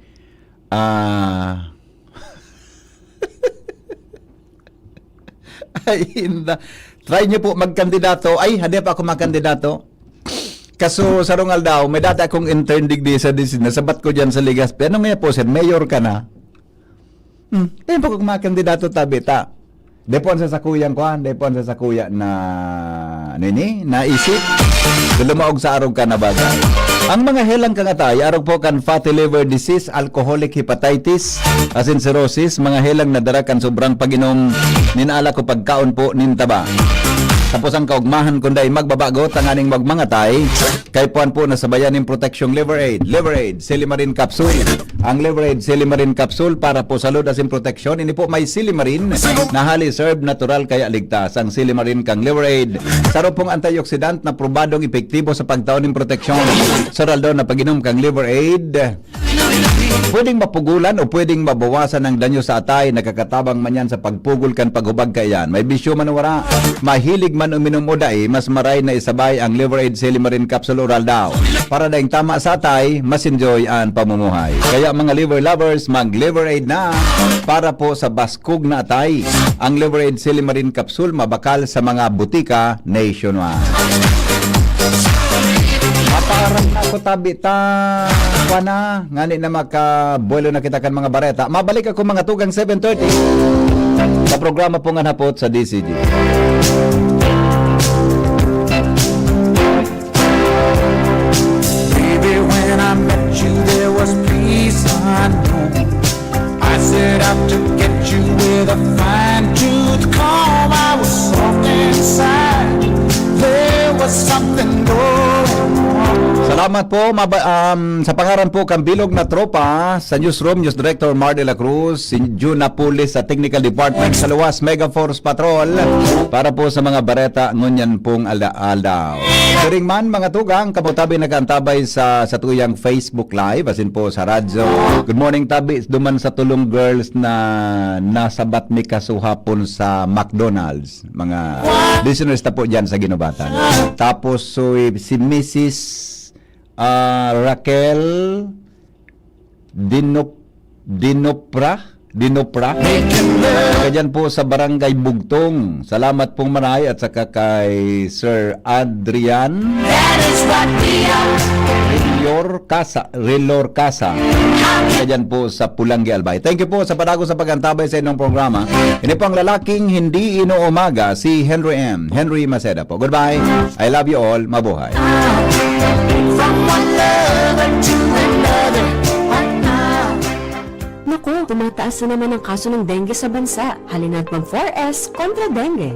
Ay, hindi. Try nyo po magkandidato. Ay, hindi pa ako magkandidato. Kaso sa Rongal daw, may dati akong intern digdi sa Disney. Nasabat ko dyan sa Legazpi. Ano nga po, sir? Mayor ka na? Hindi po kung magkandidato tabi, ta. Depon sa sakuyang kuhan, depon sa sakuya na naisip. Lumaog sa arog ka na bagay. Ang mga helang kangatay, arog po kan fatty liver disease, alcoholic hepatitis, asin cirrhosis, mga helang nadara kan sobrang pag-inom, ninaala ko pagkaon po nintaba. Tapos ang kaugmahan kundi magbabago, tanganing magmangatay, kay puan po nasabayan ng protection liver aid, silimarin capsule. Ang liver aid, silimarin capsule para po sa load asin protection. Ini po may silimarin na hali serve natural kaya ligtas. Ang silimarin kang liver aid. Saro pong antioxidant na probadong epektibo sa pagtaon ng protection. Saral daw na pag-inom kang liver aid. Pwedeng mapugulan o pwedeng mabawasan ng danyo sa atay. Nakakatabang man yan sa pagpugol kan paghubag kayan. May bisyo man wara. Mahilig man uminom o dai, mas maray na isabay ang liver aid silimarin capsule oral daw. Para daing tama sa atay, mas enjoy ang pamumuhay. Kaya mga liver lovers, mag liver aid na para po sa baskog na atay. Ang liver aid silimarin capsule mabakal sa mga butika nationwide. Maparang ako tabi ta pana ngani na makabuelo na kita kan mga bareta. Mabalik ako mga tugang 7:30 sa programa po nga hapot sa DCG. Baby, when I met you there was peace unknown. I set out to get you with a fine tooth comb. I was soft inside. There was something going on. Salamat po sa pangaran po kang bilog na tropa sa newsroom, News Director Mar de la Cruz, si June Napoles sa Technical Department sa Luwas Mega Force Patrol para po sa mga bareta ngunyan pong aldaw. Siring man mga tugang, kamutabi nagkantabay sa tuyang Facebook Live asin po sa radyo. Good morning tabi, duman sa tulong girls na nasabat mi kasuhapon sa McDonald's. Mga listeners ta po dyan sa Ginobatan. Tapos so, si Mrs. Raquel Dinopra Kaya po sa Barangay Bugtong. Salamat pong manay at saka kay Sir Adrian Relor Casa. Kaya po sa Pulanggi Albay. Thank you po sa padago sa pagantabay sa inyong programa. Ini po ang lalaking hindi inuumaga, si Henry Maceda po. Goodbye. I love you all. Mabuhay. From one lover to another. Naku, tumataas na naman ang kaso ng dengue sa bansa. Halina't mag 4S kontra dengue.